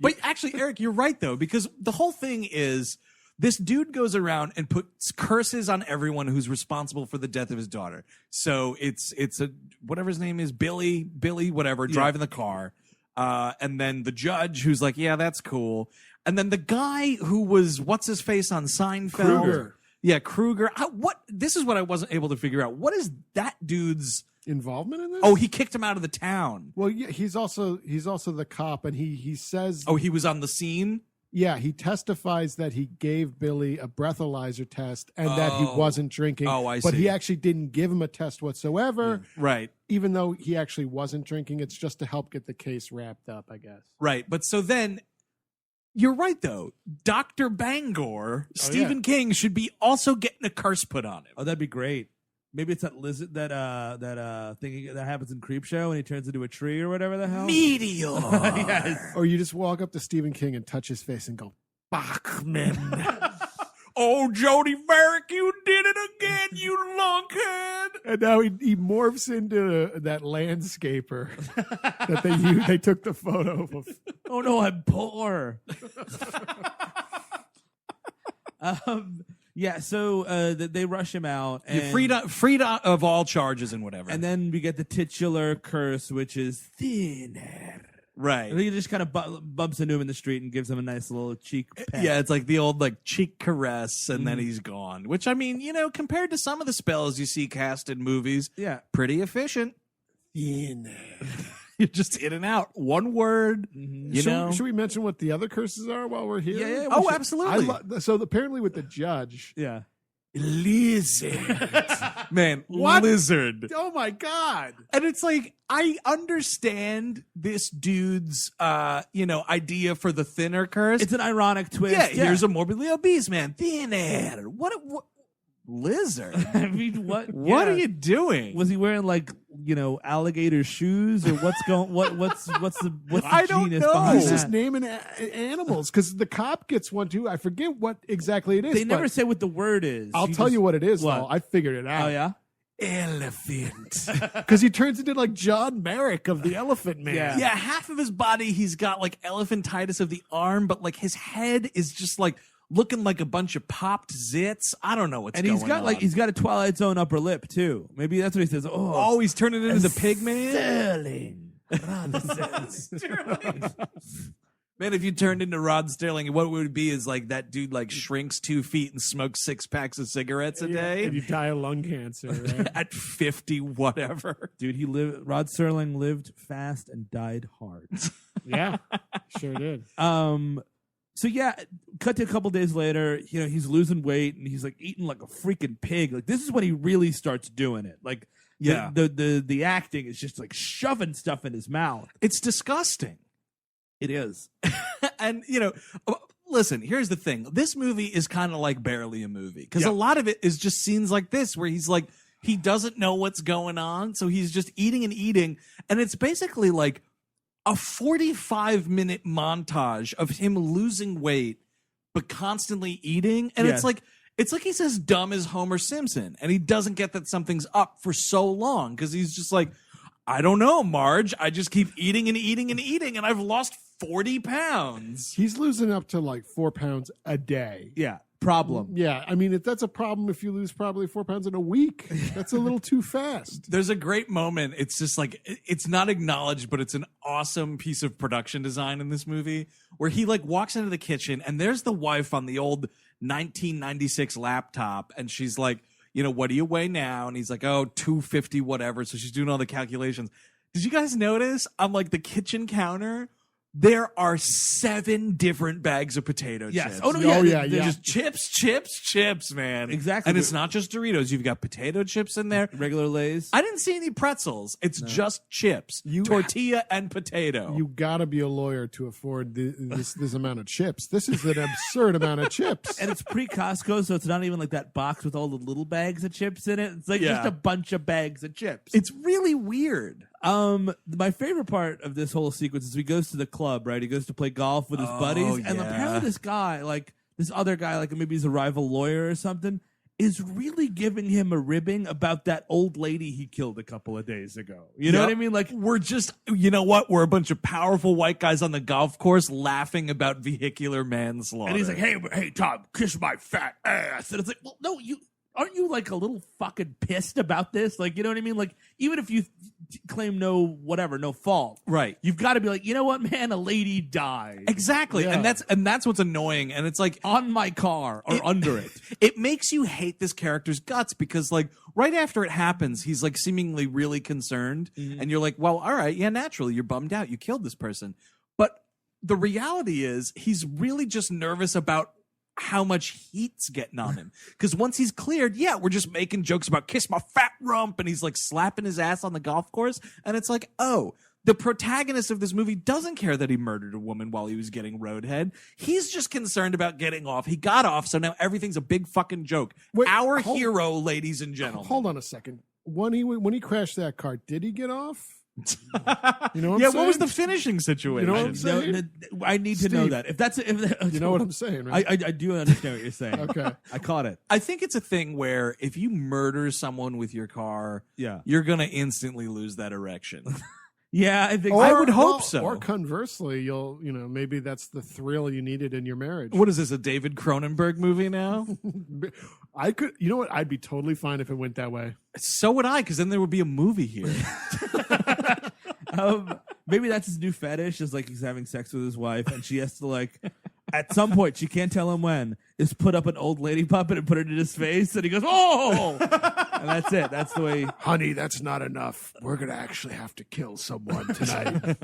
But actually, Eric, you're right, though, because the whole thing is this dude goes around and puts curses on everyone who's responsible for the death of his daughter. So it's a whatever his name is, Billy, whatever, driving the car. And then the judge who's like, yeah, that's cool. And then the guy who was, what's his face on Seinfeld? Kruger. Yeah, Kruger. This is what I wasn't able to figure out. What is that dude's involvement in this? Oh, he kicked him out of the town. Well, yeah, he's also the cop, and he says, oh, he was on the scene. Yeah, he testifies that he gave Billy a breathalyzer test and that he wasn't drinking. Oh, I see. But he actually didn't give him a test whatsoever. Yeah. Right. Even though he actually wasn't drinking, it's just to help get the case wrapped up, I guess. Right. But so then, you're right, though. Dr. Bangor, Stephen King, should be also getting a curse put on him. Oh, that'd be great. Maybe it's that lizard that thing that happens in Creepshow and he turns into a tree or whatever the hell. Meteor. Yes. Or you just walk up to Stephen King and touch his face and go, Bachman. Oh, Jody Barrick, you did it again, you lunkhead. And now he morphs into that landscaper that they took the photo of. Oh no, I'm poor. Yeah, so they rush him out. And, You're freed of all charges and whatever. And then we get the titular curse, which is thinner. Right. And he just kind of bumps into him in the street and gives him a nice little cheek pat. Yeah, it's like the old cheek caress, and then he's gone. Which, I mean, compared to some of the spells you see cast in movies, pretty efficient. Thinner. You're just in and out. One word. Mm-hmm. Should we mention what the other curses are while we're here? Yeah. Oh, absolutely. So apparently with the judge. Yeah. Lizard. Man, what? Lizard. Oh, my God. And it's like, I understand this dude's, idea for the thinner curse. It's an ironic twist. Yeah, here's a morbidly obese man. Thinner. What lizard? I mean, what? What are you doing? Was he wearing alligator shoes or what's the I don't genus know. behind He's that? just naming animals because the cop gets one too. I forget what exactly it is. They never say what the word is. I'll tell you what it is. What? Though. I figured it out. Oh yeah. Elephant, because he turns into John Merrick of the Elephant Man. Yeah, half of his body he's got elephantitis of the arm, but his head is just looking like a bunch of popped zits. I don't know what's going on. And he's got a Twilight Zone upper lip too. Maybe that's what he says. Oh, he's turning into the pig man. Sterling. Man, if you turned into Rod Sterling, what it would be is that dude shrinks 2 feet and smokes 6 packs of cigarettes a day. And you die of lung cancer, right? At 50, whatever. Dude, Rod Sterling lived fast and died hard. Yeah, sure did. So yeah, cut to a couple days later, he's losing weight and he's eating like a freaking pig. This is when he really starts doing it. The acting is just shoving stuff in his mouth. It's disgusting. It is. And, listen, here's the thing. This movie is kind of like barely a movie because a lot of it is just scenes like this where he's like, he doesn't know what's going on. So he's just eating and eating. And it's basically like a 45-minute montage of him losing weight, but constantly eating. And it's like he's as dumb as Homer Simpson. And he doesn't get that something's up for so long because he's just like, I don't know, Marge. I just keep eating and eating and eating, and I've lost 40 pounds. He's losing up to like 4 pounds a day. Yeah. Problem. Yeah. I mean, that's a problem if you lose probably 4 pounds in a week. That's a little too fast. There's a great moment. It's just like, it's not acknowledged, but it's an awesome piece of production design in this movie where he like walks into the kitchen and there's the wife on the old 1996 laptop. And she's like, you know, what do you weigh now? And he's like, oh, 250, whatever. So she's doing all the calculations. Did you guys notice on like the kitchen counter, there are 7 different bags of potato chips? Oh, no, yeah. Just chips, man. Exactly. And it's not just Doritos. You've got potato chips in there. Regular Lay's. I didn't see any pretzels. It's just chips, tortilla and potato. You got to be a lawyer to afford this amount of chips. This is an absurd amount of chips. And it's pre-Costco, so it's not even like that box with all the little bags of chips in it. It's like just a bunch of bags of chips. It's really weird. My favorite part of this whole sequence is he goes to the club, right? He goes to play golf with his buddies, and apparently this guy, like this other guy, like maybe he's a rival lawyer or something, is really giving him a ribbing about that old lady he killed a couple of days ago. You know what I mean? Like, we're just, you know what? We're a bunch of powerful white guys on the golf course laughing about vehicular manslaughter. And he's like, hey, Tom, kiss my fat ass. And it's like, well, no, aren't you like a little fucking pissed about this? Like, you know what I mean? Like, even if you claim no fault, right? You've got to be like, you know what, man, a lady died. Exactly. Yeah. And that's what's annoying. And it's like on my car or under it. It makes you hate this character's guts because like right after it happens, he's like seemingly really concerned. Mm-hmm. And you're like, well, all right. Yeah, naturally you're bummed out. You killed this person. But the reality is he's really just nervous about how much heat's getting on him. Because once he's cleared, we're just making jokes about kiss my fat rump, and he's like slapping his ass on the golf course. And it's like, oh, the protagonist of this movie doesn't care that he murdered a woman while he was getting roadhead. He's just concerned about getting off. He got off, so now everything's a big fucking joke. Wait, Our hero, ladies and gentlemen. Hold on a second. When he crashed that car, did he get off? You know what I'm saying? What was the finishing situation? You know what I'm saying? I need to know that. You know what I'm saying, right? I do understand what you're saying. Okay. I caught it. I think it's a thing where if you murder someone with your car, you're going to instantly lose that erection. Yeah, I think I would hope so. Or conversely, maybe that's the thrill you needed in your marriage. What is this, a David Cronenberg movie now? I could, you know what? I'd be totally fine if it went that way. So would I, because then there would be a movie here. Maybe that's his new fetish, is like he's having sex with his wife and she has to like, at some point, she can't tell him when, is put up an old lady puppet and put it in his face and he goes, oh! And that's it. That's the way. Honey, that's not enough. We're going to actually have to kill someone tonight.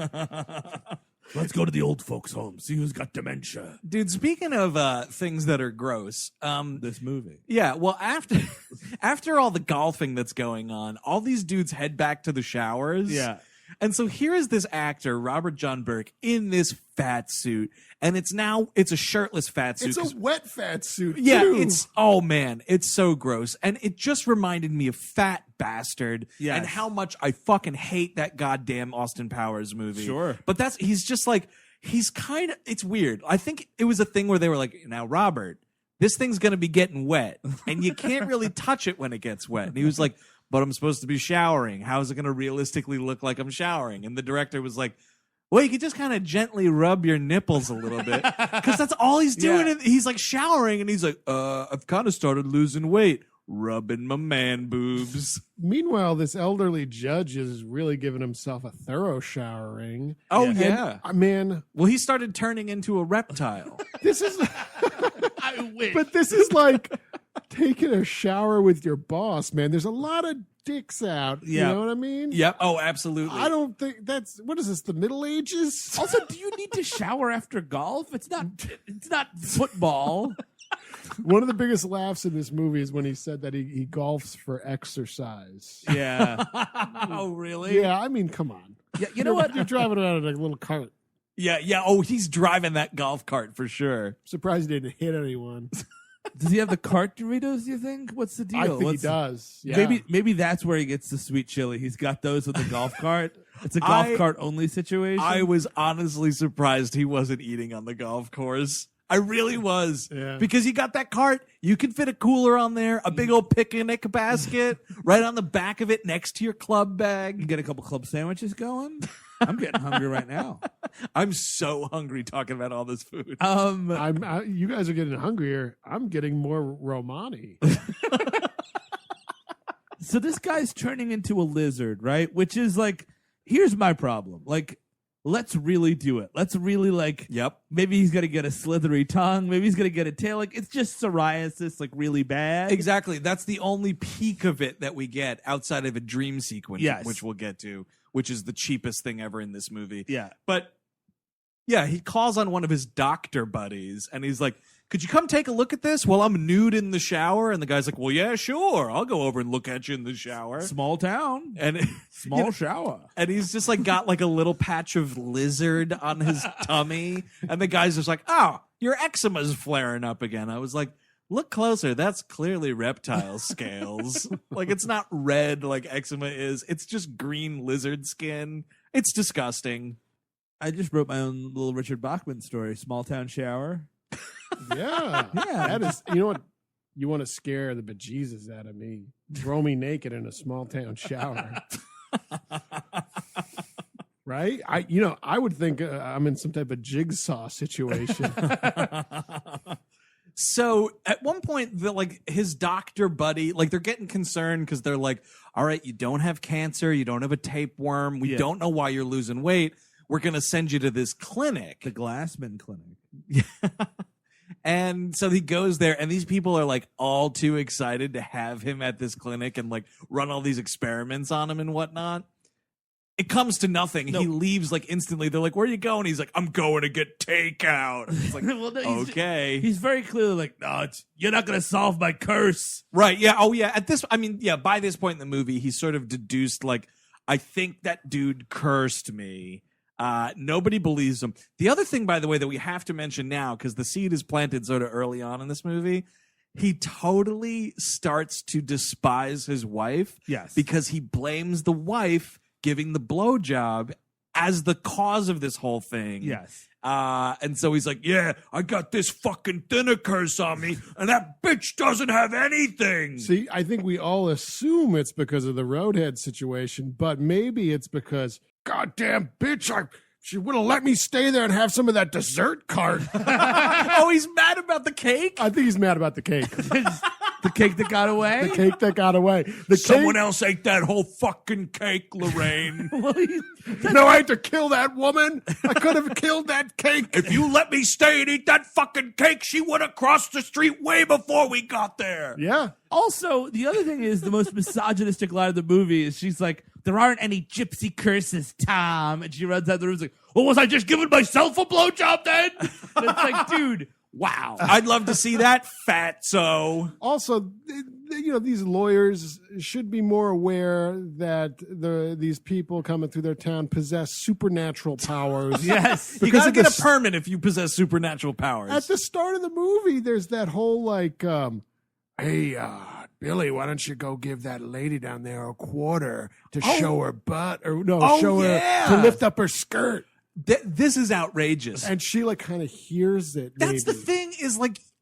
Let's go to the old folks' home, see who's got dementia. Dude, speaking of things that are gross, this movie. Yeah, well, after all the golfing that's going on, all these dudes head back to the showers. Yeah. And so here is this actor, Robert John Burke, in this fat suit. And it's a shirtless fat suit. It's a wet fat suit, yeah, too. oh man, it's so gross. And it just reminded me of Fat Bastard and how much I fucking hate that goddamn Austin Powers movie. Sure. But it's weird. I think it was a thing where they were like, now, Robert, this thing's going to be getting wet and you can't really touch it when it gets wet. And he was like, but I'm supposed to be showering. How is it going to realistically look like I'm showering? And the director was like, well, you could just kind of gently rub your nipples a little bit because that's all he's doing. Yeah. He's like showering and he's like, I've kind of started losing weight, rubbing my man boobs. Meanwhile, this elderly judge is really giving himself a thorough showering. Oh, yeah. Man. Well, he started turning into a reptile. This is... I wish. But this is like taking a shower with your boss, man. There's a lot of dicks out. Yeah. You know what I mean? Yep. Oh, absolutely. I don't think that's, what is this, the Middle Ages? Also, do you need to shower after golf? It's not football. One of the biggest laughs in this movie is when he said that he golfs for exercise. Yeah. Oh, really? Yeah, I mean, come on. Yeah, you know what? You're driving around in a little cart. Yeah. Oh, he's driving that golf cart for sure. Surprised he didn't hit anyone. Does he have the cart Doritos, do you think? What's the deal? I think he does. Yeah. Maybe that's where he gets the sweet chili. He's got those with the golf cart. It's a golf cart only situation. I was honestly surprised he wasn't eating on the golf course. I really was. Yeah. Because you got that cart, you can fit a cooler on there, a big old picnic basket right on the back of it next to your club bag. You get a couple club sandwiches going. I'm getting hungry right now. I'm so hungry talking about all this food. You guys are getting hungrier. I'm getting more Romani. So this guy's turning into a lizard, right? Which is like, here's my problem. Like, let's really do it. Let's really Yep. Maybe he's going to get a slithery tongue. Maybe he's going to get a tail. Like, it's just psoriasis, like really bad. Exactly. That's the only peak of it that we get outside of a dream sequence, which we'll get to, which is the cheapest thing ever in this movie. Yeah. But yeah, he calls on one of his doctor buddies and he's like, could you come take a look at this while I'm nude in the shower? And the guy's like, well, yeah, sure. I'll go over and look at you in the shower. Small town. And small shower. And he's just like got like a little patch of lizard on his tummy. And the guy's just like, oh, your eczema's flaring up again. I was like, look closer. That's clearly reptile scales. Like, it's not red like eczema is. It's just green lizard skin. It's disgusting. I just wrote my own little Richard Bachman story, Small Town Shower. Yeah. That is, you know what? You want to scare the bejesus out of me. Throw me naked in a small town shower. Right? I would think I'm in some type of jigsaw situation. So at one point, his doctor buddy, they're getting concerned because they're like, all right, you don't have cancer. You don't have a tapeworm. We don't know why you're losing weight. We're going to send you to this clinic. The Glassman Clinic. And so he goes there, and these people are like all too excited to have him at this clinic and like run all these experiments on him and whatnot. It comes to nothing. No. He leaves like instantly. They're like, where are you going? He's like, I'm going to get takeout. It's like, well, no, okay. He's very clearly like, no, you're not going to solve my curse. Right. Yeah. Oh, yeah. By this point in the movie, he's sort of deduced like, I think that dude cursed me. Nobody believes him. The other thing, by the way, that we have to mention now, because the seed is planted sort of early on in this movie, he totally starts to despise his wife. Yes. Because he blames the wife giving the blowjob as the cause of this whole thing. Yes. And so he's like, yeah, I got this fucking thinner curse on me, and that bitch doesn't have anything. See, I think we all assume it's because of the roadhead situation, but maybe it's because, goddamn bitch, she wouldn't let me stay there and have some of that dessert cart. Oh, he's mad about the cake? I think he's mad about the cake. The cake that got away? The cake that got away. Someone else ate that whole fucking cake, Lorraine. No, I had to kill that woman. I could have killed that cake. If you let me stay and eat that fucking cake, she would have crossed the street way before we got there. Yeah. Also, the other thing is the most misogynistic line of the movie is she's like, there aren't any gypsy curses, Tom. And she runs out the room and is like, well, was I just giving myself a blowjob then? And it's like, dude, wow. I'd love to see that, fatso. Also, these lawyers should be more aware that these people coming through their town possess supernatural powers. Yes. You gotta get a permit if you possess supernatural powers. At the start of the movie, there's that whole hey, Billy, why don't you go give that lady down there a quarter to show her butt her to lift up her skirt. This is outrageous. And she kind of hears it. That's the thing is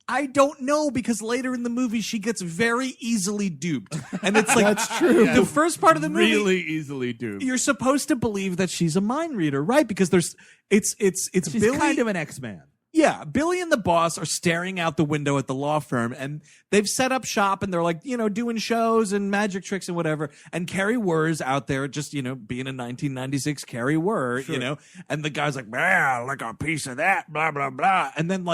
I don't know, because later in the movie she gets very easily duped. And it's like that's true. The first part of the movie, really easily duped. You're supposed to believe that she's a mind reader, right? Because she's Billy, kind of an X-Man. Yeah, Billy and the boss are staring out the window at the law firm, and they've set up shop, and they're doing shows and magic tricks and whatever. And Kari Wuhrer's out there just, being a 1996 Kari Wuhrer, sure. And the guy's like, like a piece of that, blah, blah, blah. And then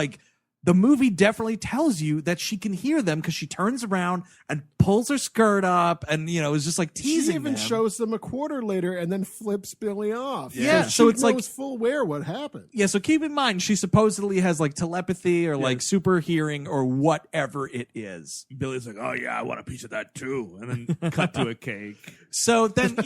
the movie definitely tells you that she can hear them because she turns around and pulls her skirt up and, is just teasing She even them. shows them a quarter later and then flips Billy off. Yeah. So it's knows full aware what happened. Yeah. So keep in mind, she supposedly has telepathy or super hearing or whatever it is. Billy's like, oh yeah, I want a piece of that too. And then cut to a cake. So then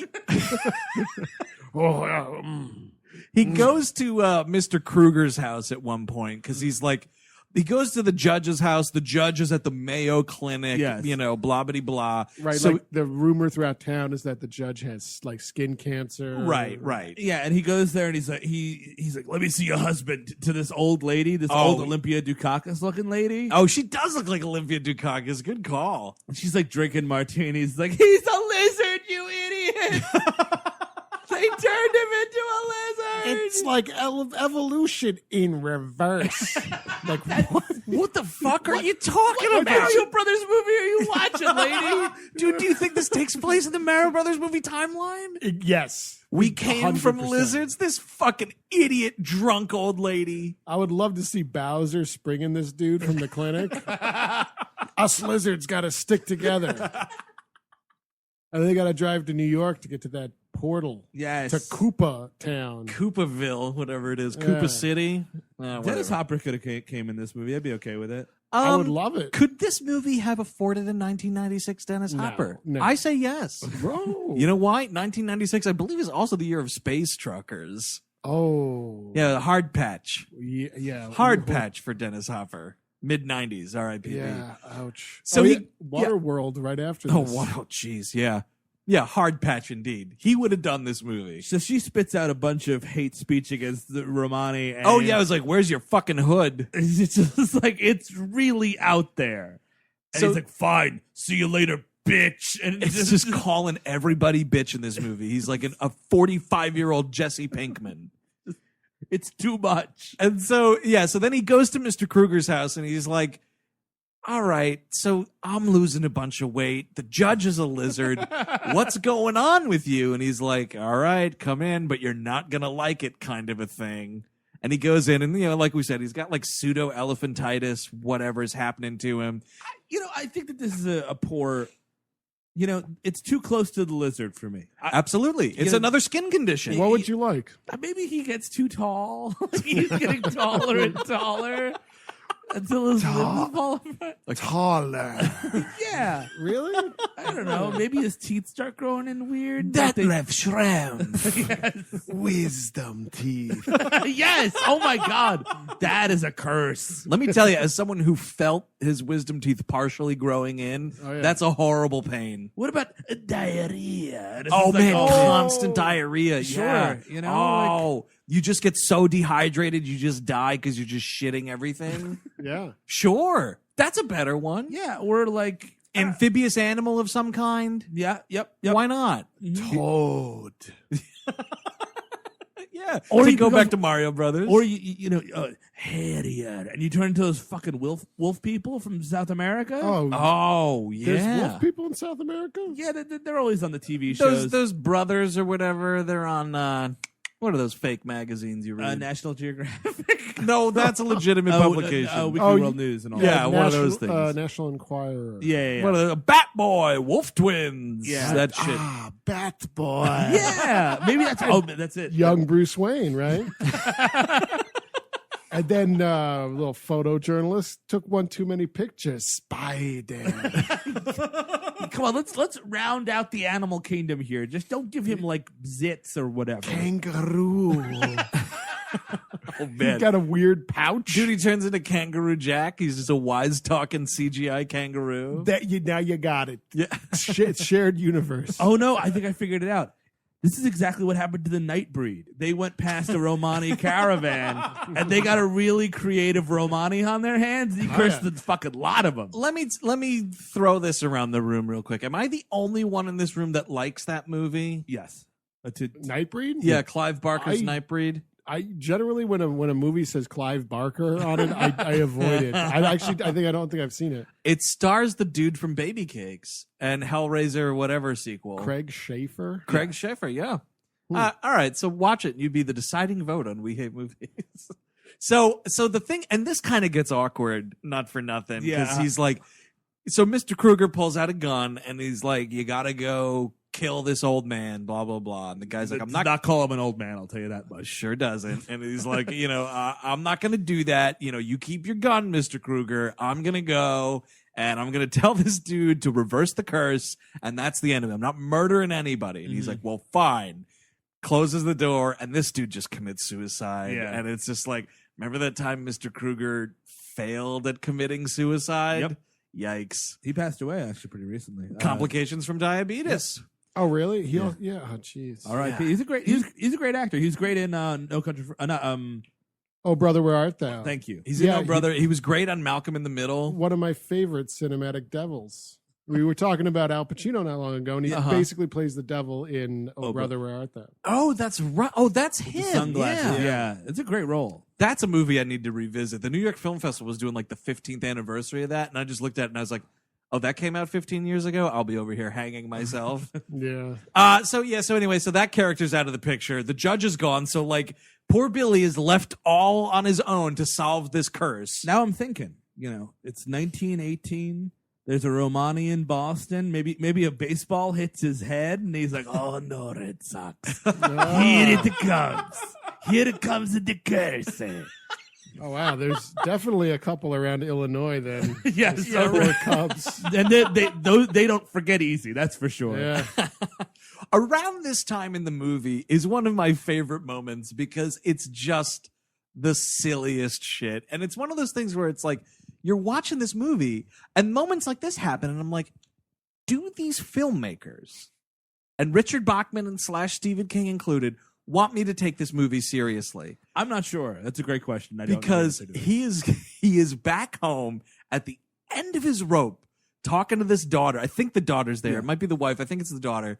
He goes to Mr. Kruger's house at one point because he's like, he goes to the judge's house. The judge is at the Mayo Clinic, you know, blah, blah, blah. Right. So, like the rumor throughout town is that the judge has like skin cancer. right. Yeah, and he goes there and he's like, let me see your husband, to this old lady, this old Olympia Dukakis looking lady. Oh, she does look like Olympia Dukakis. Good call. And she's like drinking martinis, like, he's a lizard, you idiot. They turned him into a lizard. It's like evolution in reverse. Like, What the fuck are you talking What about? Mario Brothers movie are you watching, lady? Dude, do you think this takes place in the Mario Brothers movie timeline? Yes. We came from 100%. lizards? This fucking idiot drunk old lady. I would love to see Bowser springing this dude from the clinic. Us lizards got to stick together. And they got to drive to New York to get to that portal. Yes. To Koopa Town. Koopaville, whatever it is. Koopa City. Dennis Hopper could have came in this movie. I'd be okay with it. I would love it. Could this movie have afforded a 1996 Dennis Hopper? No. I say yes. Bro. You know why? 1996, I believe, is also the year of Space Truckers. Oh. Yeah, Hard Patch. Yeah. Hard Patch for Dennis Hopper. Mid-90s, R.I.P. Yeah, ouch. So Waterworld right after this. Oh, wow, jeez, yeah. Yeah, Hard Patch indeed. He would have done this movie. So she spits out a bunch of hate speech against the Romani. And Oh, yeah, I was like, where's your fucking hood? It's just like, it's really out there. And So- he's like, fine, see you later, bitch. And It's just calling everybody bitch in this movie. He's like a 45-year-old Jesse Pinkman. it's too much. And so, yeah, so then he goes to Mr. Kruger's house and he's like, all right, so I'm losing a bunch of weight. The judge is a lizard. What's going on with you? And he's like, all right, come in, but you're not going to like it, kind of a thing. And he goes in and, you know, like we said, he's got like pseudo elephantitis, whatever's happening to him. I think that this is a poor, it's too close to the lizard for me. Absolutely. It's another skin condition. What would you like? Maybe he gets too tall. He's getting taller and taller until his limbs fall apart. Taller. Yeah. Really? I don't know. Maybe his teeth start growing in weird. Schramm. Wisdom teeth. Yes. Oh my God. That is a curse. Let me tell you, as someone who felt his wisdom teeth partially growing in, that's a horrible pain. What about diarrhea? This Oh is like, man, constant diarrhea. Sure, Yeah. You just get so dehydrated, you just die because you're just shitting everything. Yeah. Sure, that's a better one. Yeah, or like Amphibious animal of some kind. yeah, yep. Why not? Toad. Yeah. Or to you go become- back to Mario Brothers. Or Harrier, and you turn into those fucking wolf people from South America. Oh yeah. There's wolf people in South America? Yeah, they're always on the TV shows. Those brothers or whatever. They're on. What are those fake magazines you read? National Geographic. No, that's a legitimate publication. Weekly World News and all Yeah, that. one of those things. National Enquirer. Yeah. What are they? Bat Boy, Wolf Twins. Yeah. That shit. Bat Boy. Yeah, maybe that's it. Young Bruce Wayne, right? And then a little photojournalist took one too many pictures. Spider. Come on, let's round out the animal kingdom here. Just don't give him like zits or whatever. Kangaroo. Oh, He man. got a weird pouch. Dude, he turns into Kangaroo Jack. He's just a wise talking CGI kangaroo. Now you got it. Yeah. It's shared universe. Oh no, I think I figured it out. This is exactly what happened to the Nightbreed. They went past a Romani caravan, and they got a really creative Romani on their hands. He cursed the fucking lot of them. Let me throw this around the room real quick. Am I the only one in this room that likes that movie? Yes. Nightbreed? Yeah, Clive Barker's I- Nightbreed. I generally, when a movie says Clive Barker on it, I avoid it. I don't think I've seen it. It stars the dude from Baby Cakes and Hellraiser or whatever sequel. Craig Schaefer. Craig Schaefer, yeah. All right, so watch it. You'd be the deciding vote on We Hate Movies. So the thing, and this kind of gets awkward, not for nothing, because he's like, so Mr. Kruger pulls out a gun and he's like, you got to go kill this old man, blah, blah, blah. And the guy's like, I'm not call him an old man, I'll tell you that much. Sure doesn't. And he's like, I'm not going to do that. You keep your gun, Mr. Kruger. I'm going to go and I'm going to tell this dude to reverse the curse. And that's the end of it. I'm not murdering anybody. And he's like, well, fine. closes the door, and this dude just commits suicide. Yeah. And it's just like, remember that time Mr. Kruger failed at committing suicide? Yep. Yikes. He passed away actually pretty recently. Complications from diabetes. Oh, really? Yeah. Oh, jeez. All right. He's a great actor. He's great in No Country for Oh, Brother, Where Art Thou? Thank you. He's in No Brother. He was great on Malcolm in the Middle. One of my favorite cinematic devils. We were talking about Al Pacino not long ago, and he basically plays the devil in Brother, Where Art Thou? Oh, that's right. Oh, that's him. Sunglasses. Yeah. It's a great role. That's a movie I need to revisit. The New York Film Festival was doing like the 15th anniversary of that, and I just looked at it and I was like, oh, that came out 15 years ago? I'll be over here hanging myself. Yeah. So anyway, so that character's out of the picture. The judge is gone, so like poor Billy is left all on his own to solve this curse. Now I'm thinking, it's 1918. There's a Romani in Boston. Maybe a baseball hits his head, and he's like, "Oh no, Red Sox! Here it comes! Here it comes the curse!" Oh wow, there's definitely a couple around Illinois then. Yes, Cubs, and they don't forget easy. That's for sure. Yeah. Around this time in the movie is one of my favorite moments because it's just the silliest shit, and it's one of those things where it's like, you're watching this movie and moments like this happen, and I'm like, do these filmmakers, and Richard Bachman and / Stephen King included, want me to take this movie seriously? I'm not sure. That's a great question. I don't because know he is back home at the end of his rope talking to this daughter. I think the daughter's there. It might be the wife. I think it's the daughter.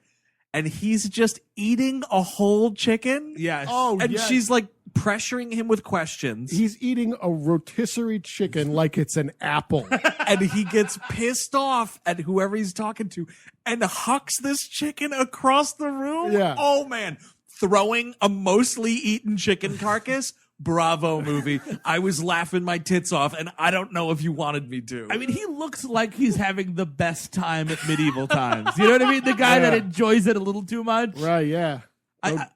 And he's just eating a whole chicken. Yes. Oh, and yes. she's like pressuring him with questions. He's eating a rotisserie chicken like it's an apple. And he gets pissed off at whoever he's talking to and hucks this chicken across the room. Yeah. Oh, man. Throwing a mostly eaten chicken carcass. Bravo movie. I was laughing my tits off, and I don't know if you wanted me to. I mean, he looks like he's having the best time at medieval times. You know what I mean? The guy that enjoys it a little too much. Right, yeah.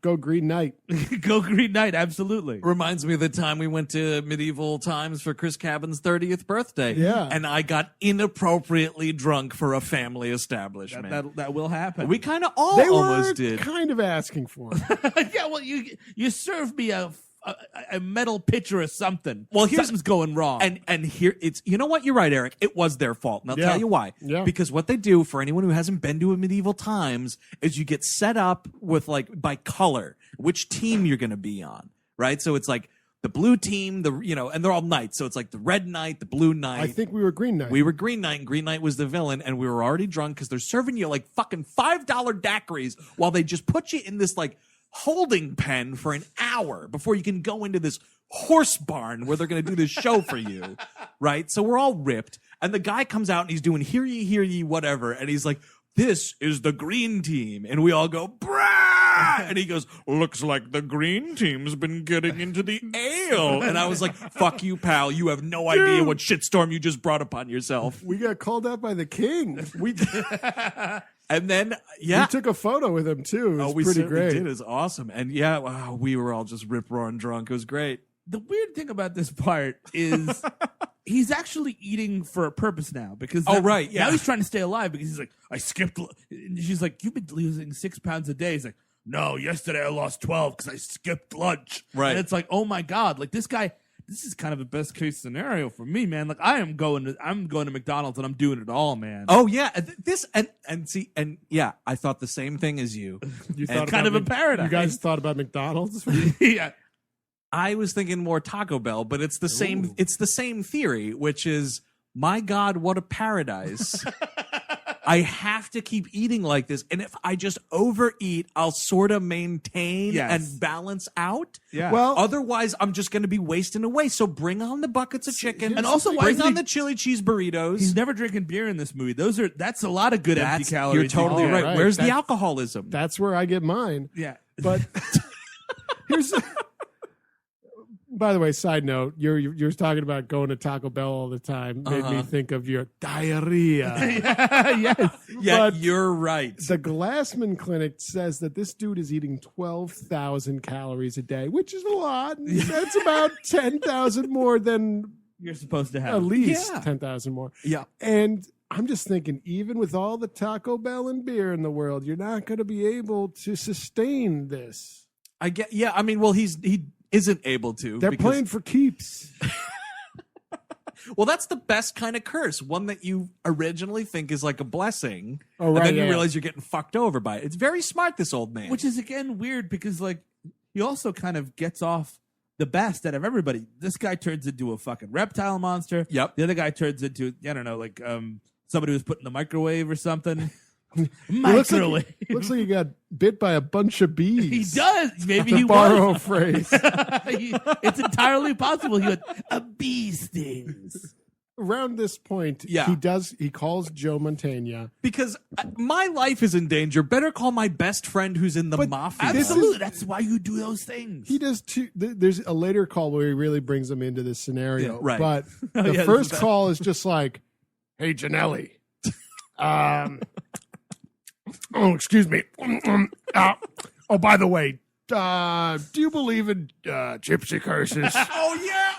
Go Green Knight. Go Green Knight, absolutely. Reminds me of the time we went to medieval times for Chris Cabin's 30th birthday. Yeah. And I got inappropriately drunk for a family establishment. That will happen. We kind of all They almost were did. kind of asking for it. Yeah, well, you served me a metal pitcher or something. Well, something's going wrong. And here it's, you know what? You're right, Eric. It was their fault. And I'll tell you why. Yeah. Because what they do for anyone who hasn't been to a medieval times is you get set up with like by color, which team you're going to be on, right? So it's like the blue team, and they're all knights. So it's like the red knight, the blue knight. I think we were Green Knight. We were Green Knight, and Green Knight was the villain, and we were already drunk because they're serving you like fucking $5 daiquiris while they just put you in this like holding pen for an hour before you can go into this horse barn where they're going to do this show for you, right? So we're all ripped, and the guy comes out and he's doing hear ye, whatever, and he's like, this is the green team, and we all go, brah! And he goes, looks like the green team's been getting into the ale. And I was like, fuck you, pal. You have no idea what shitstorm you just brought upon yourself. We got called out by the king. And then, we took a photo with him too. It was pretty great. Did. It was awesome. And we were all just rip roaring drunk. It was great. The weird thing about this part is he's actually eating for a purpose now because now he's trying to stay alive because he's like, I skipped. And she's like, you've been losing 6 pounds a day. He's like, no, yesterday I lost 12 because I skipped lunch. Right. And it's like, oh my God, like this guy. This is kind of a best case scenario for me, man. Like I'm going to McDonald's and I'm doing it all, man. Oh yeah, I thought the same thing as you. You thought kind of a paradox. You guys thought about McDonald's? Yeah. I was thinking more Taco Bell, but it's the same. Ooh. It's the same theory, which is, my God, what a paradise! I have to keep eating like this, and if I just overeat, I'll sort of maintain and balance out. Yeah. Well, Otherwise, I'm just going to be wasting away. So bring on the buckets of chicken, And also, why bring isn't on he- the chili cheese burritos. He's never drinking beer in this movie. That's a lot of good empty That's- calories. You're totally Oh, right. right. Where's the That's- alcoholism? that's where I get mine. Yeah. But here's. By the way, side note, you're talking about going to Taco Bell all the time. Made me think of your diarrhea. Yes. Yeah, but- you're right. The Glassman Clinic says that this dude is eating 12,000 calories a day, which is a lot. That's about 10,000 more than You're supposed to have. at least Yeah. 10,000 more. Yeah. And I'm just thinking, even with all the Taco Bell and beer in the world, you're not going to be able to sustain this. I get. Yeah, I mean, well, he isn't able to. They're playing for keeps. Well, that's the best kind of curse. One that you originally think is like a blessing. Oh, right. And then you yeah. realize you're getting fucked over by it. It's very smart, this old man. Which is, again, weird because, like, he also kind of gets off the best out of everybody. This guy turns into a fucking reptile monster. Yep. The other guy turns into, I don't know, like somebody who's put in the microwave or something. Looks like he got bit by a bunch of bees. He does. Maybe to he borrow was. a phrase. It's entirely possible. He had a bee stings. Around this point, he calls Joe Mantegna. Because my life is in danger. Better call my best friend who's in the Mafia. Absolutely. That's why you do those things. He does too. There's a later call where he really brings him into this scenario. Yeah, right. But the first call is just like, hey, Jenney. Oh, excuse me. Oh, by the way, do you believe in gypsy curses? Oh, yeah.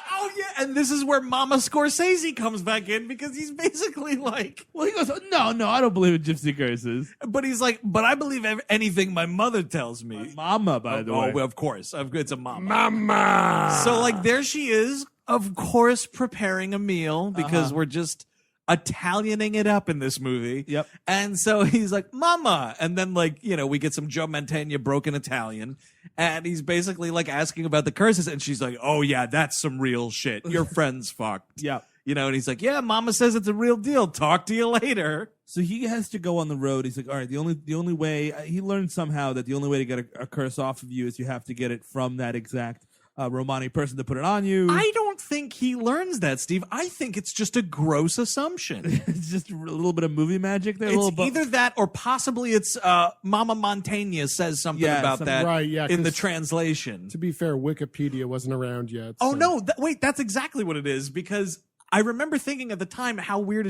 And this is where Mama Scorsese comes back in because he's basically like... Well, he goes, no, I don't believe in gypsy curses. But he's like, but I believe anything my mother tells me. My mama, by the way. Oh, well, of course. It's a mama. Mama! So, like, there she is, of course, preparing a meal because we're just... Italianing it up in this movie. Yep. And so he's like, Mama. And then, like, we get some Joe Mantegna broken Italian. And he's basically, like, asking about the curses. And she's like, oh, yeah, that's some real shit. Your friend's fucked. Yeah. And he's like, yeah, Mama says it's a real deal. Talk to you later. So he has to go on the road. He's like, all right, the only way, he learned somehow that the only way to get a curse off of you is you have to get it from that exact Romani person to put it on you. I don't think he learns that, Steve. I think it's just a gross assumption. It's just a little bit of movie magic there. It's either that or possibly it's Mama Mantegna says something about that right, yeah, in the translation. To be fair, Wikipedia wasn't around yet. Oh, so. no. Wait, that's exactly what it is because I remember thinking at the time, how weird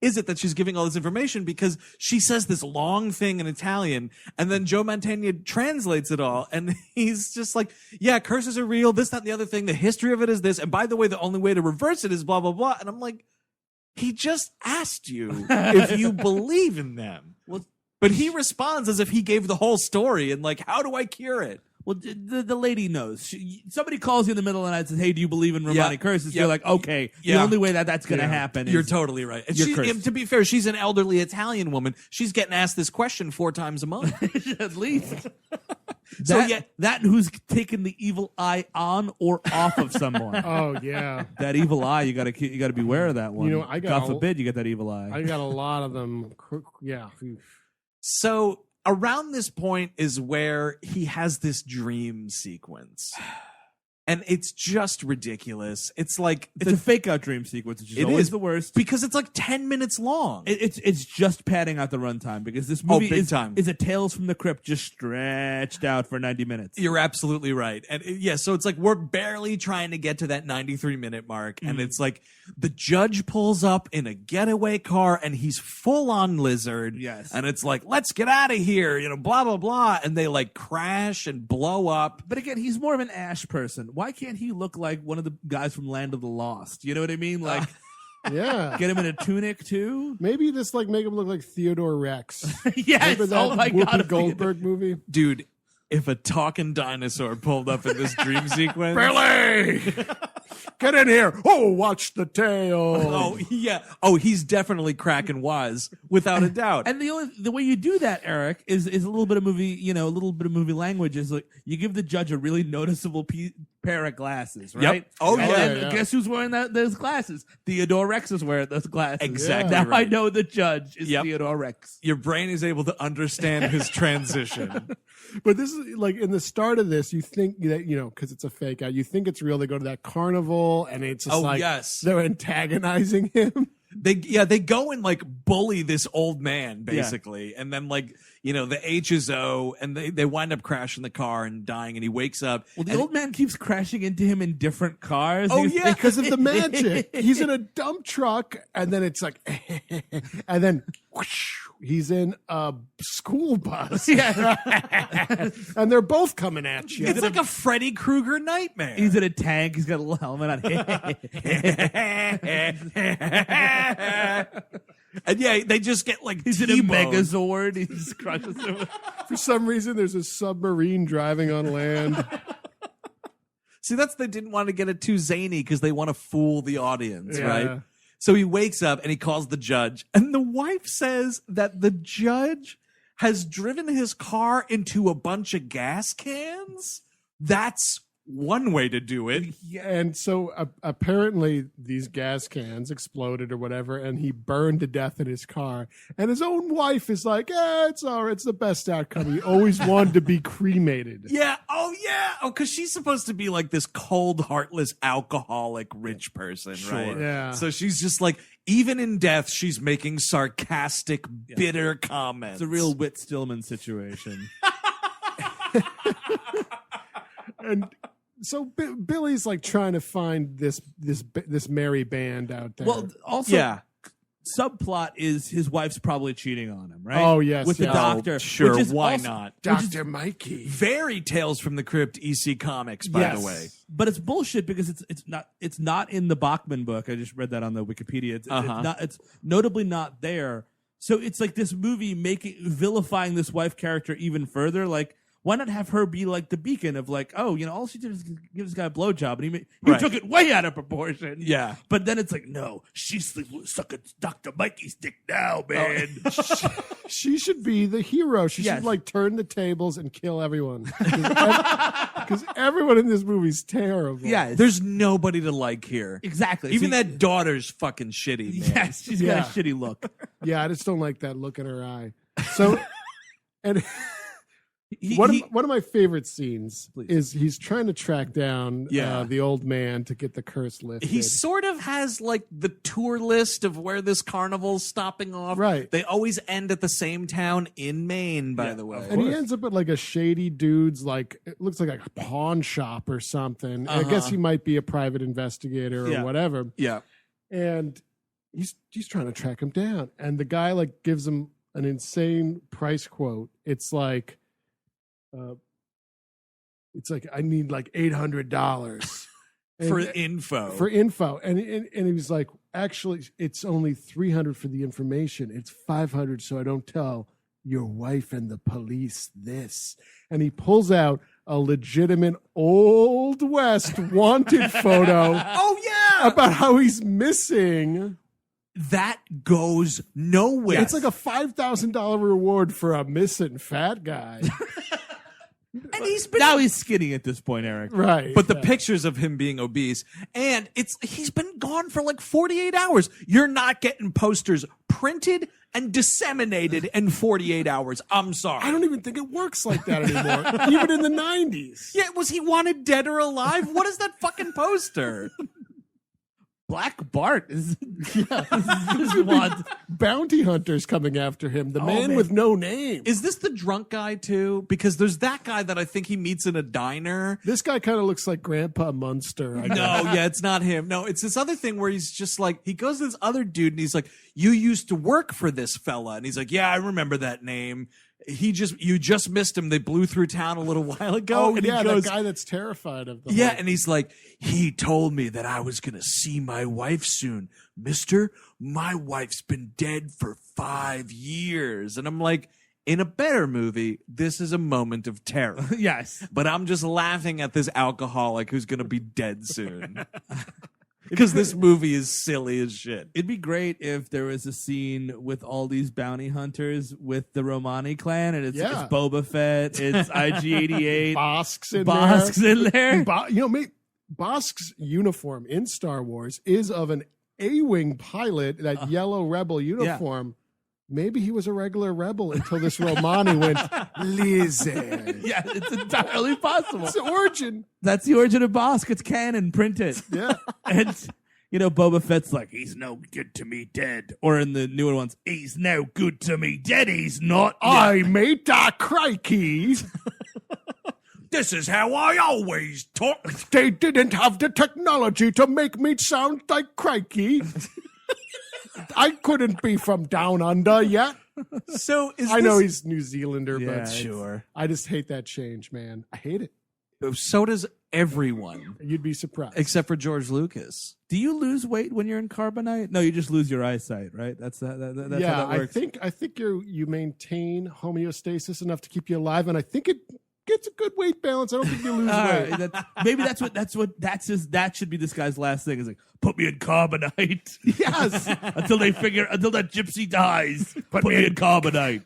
is it that she's giving all this information because she says this long thing in Italian and then Joe Mantegna translates it all and he's just like, yeah, curses are real, this, that, and the other thing. The history of it is this. And by the way, the only way to reverse it is blah, blah, blah. And I'm like, he just asked you if you believe in them. But he responds as if he gave the whole story and like, how do I cure it? Well, the lady knows. Somebody calls you in the middle of the night and says, hey, do you believe in Romani curses? You're like, okay, the only way that's going to happen is... You're totally right. And to be fair, she's an elderly Italian woman. She's getting asked this question 4 times a month. At least. That who's taken the evil eye on or off of someone. Oh, yeah. That evil eye, you got to beware of that one. God forbid you get that evil eye. I got a lot of them. Yeah. So... Around this point is where he has this dream sequence. And it's just ridiculous. It's like... It's a fake-out dream sequence, which is always the worst. Because it's like 10 minutes long. It's just padding out the runtime, because this movie is a Tales from the Crypt just stretched out for 90 minutes. You're absolutely right. And so it's like we're barely trying to get to that 93-minute mark. And it's like the judge pulls up in a getaway car, and he's full-on lizard. Yes. And it's like, let's get out of here, blah, blah, blah. And they like crash and blow up. But again, he's more of an Ash person. Why can't he look like one of the guys from Land of the Lost? You know what I mean? Like, yeah, get him in a tunic too. Maybe just like make him look like Theodore Rex. Yes. Remember that Oh my Whoopi God. Goldberg movie? Dude, if a talking dinosaur pulled up in this dream sequence. Billy! Get in here. Oh, watch the tail. Oh, yeah. Oh, he's definitely cracking wise, without a doubt. And the way you do that, Eric, is a little bit of movie, a little bit of movie language. Is like you give the judge a really noticeable pair of glasses, right? Yep. Oh, and yeah. then guess who's wearing those glasses? Theodore Rex is wearing those glasses. Exactly. Now right. I know the judge is Theodore Rex. Your brain is able to understand his transition. But this is like in the start of this, you think that, because it's a fake out, you think it's real. They go to that carnival and it's just they're antagonizing him. They go and like bully this old man basically. Yeah. And then like, the HSO and they wind up crashing the car and dying and he wakes up. Well, the old man keeps crashing into him in different cars. Oh, yeah, because of the magic. He's in a dump truck and then it's like, and then whoosh, he's in a school bus. Yeah. And they're both coming at you. It's like a Freddy Krueger nightmare. He's in a tank. He's got a little helmet on. And yeah, they just get like He's in a T-boned. Megazord. He just crushes him. For some reason, there's a submarine driving on land. See, they didn't want to get it too zany because they want to fool the audience, Yeah. right? So he wakes up and he calls the judge, and the wife says that the judge has driven his car into a bunch of gas cans. That's one way to do it. Yeah, and so apparently these gas cans exploded or whatever, and he burned to death in his car. And his own wife is like, it's all right. It's the best outcome. He always wanted to be cremated. Yeah. Oh, yeah. Oh, because she's supposed to be like this cold, heartless, alcoholic, rich person, right? Yeah. So she's just like, even in death, she's making sarcastic, bitter comments. It's a real Whit Stillman situation. And so Billy's like trying to find this merry band out there. Well, also, Yeah. subplot is his wife's probably cheating on him, right? Oh, yes, with the yeah. doctor. Sure, which is why also- not? Dr. Mikey. Very Tales from the Crypt EC Comics, by Yes. the way. But it's bullshit because it's not in the Bachman book. I just read that on the Wikipedia. It's notably not there. So it's like this movie vilifying this wife character even further. Like, why not have her be like the beacon of like, oh, all she did is give this guy a blowjob, and he Right. took it way out of proportion. Yeah. But then it's like, no, she's sucking Dr. Mikey's dick now, man. She should be the hero. She Yes. should like turn the tables and kill everyone. Because everyone in this movie's terrible. Yeah, There's nobody to like here. exactly. Even See- that daughter's fucking shitty, man. Yes, she's got a shitty look. Yeah, I just don't like that look in her eye. So, and one of my favorite scenes is he's trying to track down the old man to get the curse lifted. He sort of has like the tour list of where this carnival's stopping off. Right. They always end at the same town in Maine, by the way. And he ends up at like a shady dude's, like, it looks like a pawn shop or something. I guess he might be a private investigator or whatever. Yeah. And he's trying to track him down. And the guy like gives him an insane price quote. It's like I need like $800 For info. For info. And he was like, actually, it's only $300 for the information. It's $500 so I don't tell your wife and the police this. And he pulls out a legitimate Old West wanted photo. Oh, yeah. About how he's missing. That goes nowhere. It's like a $5,000 reward for a missing fat guy. And he's skinny at this point, Eric. Right. But the pictures of him being obese, and he's been gone for like 48 hours. You're not getting posters printed and disseminated in 48 hours. I'm sorry. I don't even think it works like that anymore. Even in the 90s. Yeah, was he wanted dead or alive? What is that fucking poster? Black Bart is bounty hunters coming after him. The man with no name. Is this the drunk guy too? Because there's that guy that I think he meets in a diner. This guy kind of looks like Grandpa Munster. I guess. No, yeah, it's not him. No, it's this other thing where he's just like, he goes to this other dude and he's like, you used to work for this fella. And he's like, yeah, I remember that name. You just missed him. They blew through town a little while ago. Oh, and yeah, he goes, that guy that's terrified of the yeah, whole- and he's like, he told me that I was going to see my wife soon. Mister, my wife's been dead for 5 years. And I'm like, in a better movie, this is a moment of terror. Yes. But I'm just laughing at this alcoholic who's going to be dead soon. Because this movie is silly as shit. It'd be great if there was a scene with all these bounty hunters with the Romani clan, and it's Boba Fett, it's IG-88, Bosk's in there. there. Bosk's uniform in Star Wars is of an A-wing pilot, that yellow rebel uniform. Maybe he was a regular rebel until this Romani went, lizard. Yeah, it's entirely possible. It's the origin. That's the origin of Bosk. It's canon, printed. Yeah. And, Boba Fett's like, he's no good to me dead. Or in the newer ones, he's no good to me dead, he's not. I made that crikey. This is how I always talk. They didn't have the technology to make me sound like crikey. I couldn't be from down under yet. So I know he's New Zealander, Yeah, but sure. I just hate that change, man. I hate it. So does everyone You'd be surprised. except for George Lucas. Do you lose weight when you're in carbonite? No, you just lose your eyesight, right? That's how that works. I think you maintain homeostasis enough to keep you alive, and I think it gets a good weight balance. I don't think you lose weight. Maybe that should be this guy's last thing. Is like, put me in carbonite. Yes. until that gypsy dies. Put me in carbonite.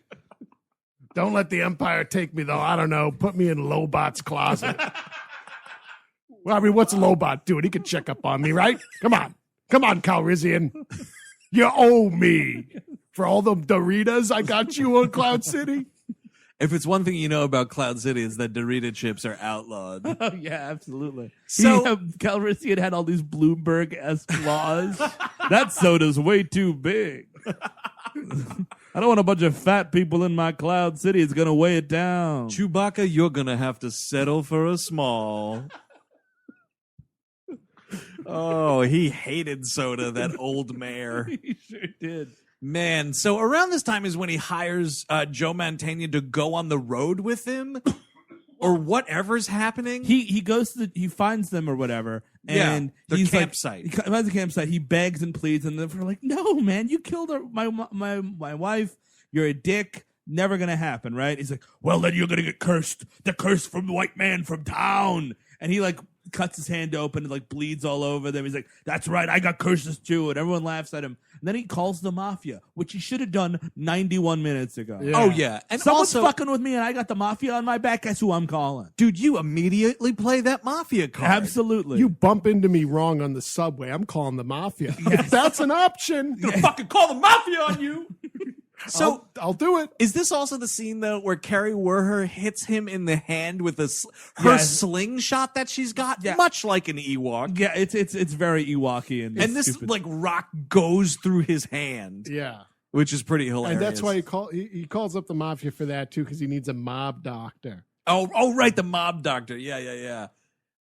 Don't let the Empire take me, though. I don't know. Put me in Lobot's closet. Well, I mean, what's Lobot doing? He can check up on me, right? Come on, Calrissian. You owe me for all the Doritos I got you on Cloud City. If it's one thing you know about Cloud City is that Dorito chips are outlawed. Oh, yeah, absolutely. So Calrissian had all these Bloomberg-esque laws. That soda's way too big. I don't want a bunch of fat people in my Cloud City. It's going to weigh it down. Chewbacca, you're going to have to settle for a small. Oh, he hated soda, that old mayor. He sure did. Man, so around this time is when he hires Joe Mantegna to go on the road with him, or whatever's happening. He goes to he finds them or whatever, and he's campsite. He finds the campsite. He begs and pleads, and they're like, "No, man, you killed my wife. You're a dick. Never gonna happen, right?" He's like, "Well, then you're gonna get cursed. The curse from the white man from town." And he like cuts his hand open and like bleeds all over them. He's like, "That's right, I got curses too," and everyone laughs at him. And then he calls the Mafia, which he should have done 91 minutes ago. Yeah. Oh yeah, and someone's also fucking with me, and I got the Mafia on my back. Guess who I'm calling? Dude, you immediately play that Mafia card. Absolutely. You bump into me wrong on the subway, I'm calling the Mafia. Yes. If that's an option, I'm gonna fucking call the Mafia on you. So I'll do it. Is this also the scene though where Kari Wuhrer hits him in the hand with her slingshot that she's got, much like an Ewok? Yeah, it's very Ewokian. And this like rock goes through his hand. Yeah, which is pretty hilarious. And that's why he calls up the Mafia for that too, because he needs a mob doctor. Oh, right, the mob doctor. Yeah.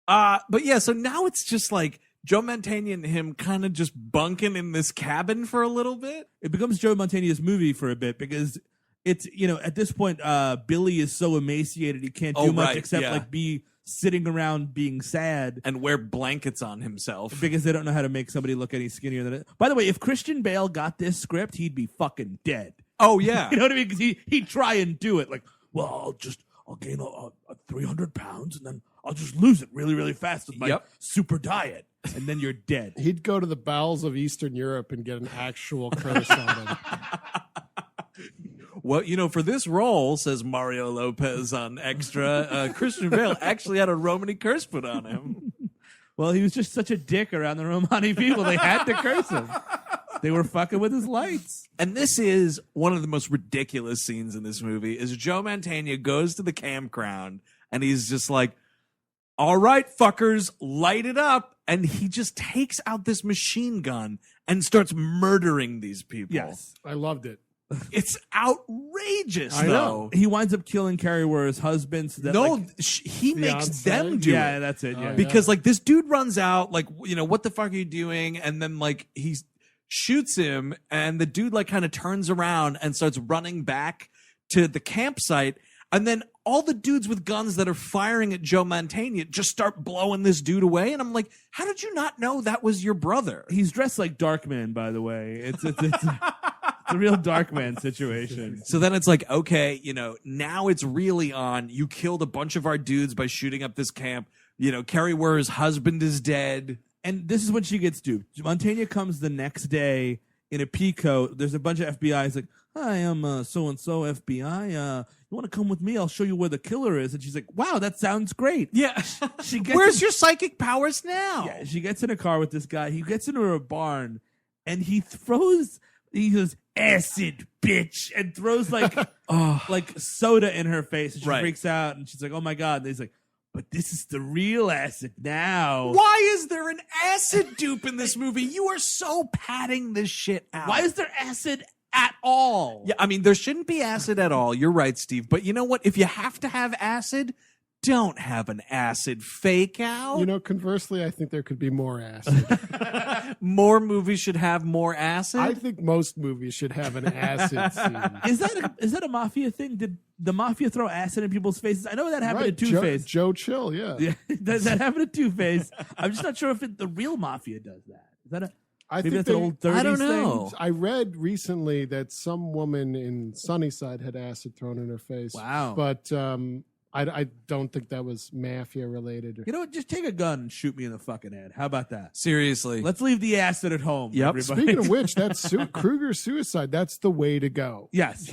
But yeah, so now it's just like Joe Mantegna and him kind of just bunking in this cabin for a little bit. It becomes Joe Mantegna's movie for a bit because it's, at this point, Billy is so emaciated he can't do much except like be sitting around being sad. And wear blankets on himself. Because they don't know how to make somebody look any skinnier than it. By the way, if Christian Bale got this script, he'd be fucking dead. Oh, yeah. You know what I mean? Because he'd try and do it. Like, well, I'll gain 300 pounds and then I'll just lose it really, really fast with my super diet. And then you're dead. He'd go to the bowels of Eastern Europe and get an actual curse on him. Well, for this role, says Mario Lopez on Extra, Christian Bale actually had a Romani curse put on him. Well, he was just such a dick around the Romani people. They had to curse him. They were fucking with his lights. And this is one of the most ridiculous scenes in this movie, is Joe Mantegna goes to the campground and he's just like, all right, fuckers, light it up. And he just takes out this machine gun and starts murdering these people. Yes. I loved it. It's outrageous, I know. He winds up killing Kari Wuhrer's husband. So that, he makes them do it. Yeah, that's it. Yeah. Because, this dude runs out, what the fuck are you doing? And then, he shoots him, and the dude, kind of turns around and starts running back to the campsite. And then all the dudes with guns that are firing at Joe Mantegna just start blowing this dude away. And I'm like, how did you not know that was your brother? He's dressed like Darkman, by the way. It's a real Darkman situation. So then it's like, okay, now it's really on. You killed a bunch of our dudes by shooting up this camp. Kari Wuhrer's husband is dead. And this is when she gets duped. Mantegna comes the next day in a pea coat. There's a bunch of FBI. He's like, hi, I'm so-and-so FBI. You want to come with me? I'll show you where the killer is. And she's like, wow, that sounds great. Yeah. Where's your psychic powers now? Yeah, she gets in a car with this guy. He gets into a barn, and he goes, acid, bitch, and throws like soda in her face. And she freaks out, and she's like, oh, my God. And he's like, but this is the real acid now. Why is there an acid dupe in this movie? You are so padding this shit out. Why is there acid at all? Yeah, I mean, there shouldn't be acid at all. You're right, Steve. But you know what? If you have to have acid, don't have an acid fake out. You know, conversely, I think there could be more acid. More movies should have more acid? I think most movies should have an acid scene. Is that a Mafia thing? Did the Mafia throw acid in people's faces? I know that happened to Two-Face. Joe Chill, yeah. Does that happen to Two-Face? I'm just not sure if the real Mafia does that. Is that I maybe think that's an old 30s I don't know. thing? I read recently that some woman in Sunnyside had acid thrown in her face. Wow. But I don't think that was Mafia related. You know what? Just take a gun and shoot me in the fucking head. How about that? Seriously. Let's leave the acid at home. Yep. Everybody. Speaking of which, that's Kruger's suicide. That's the way to go. Yes.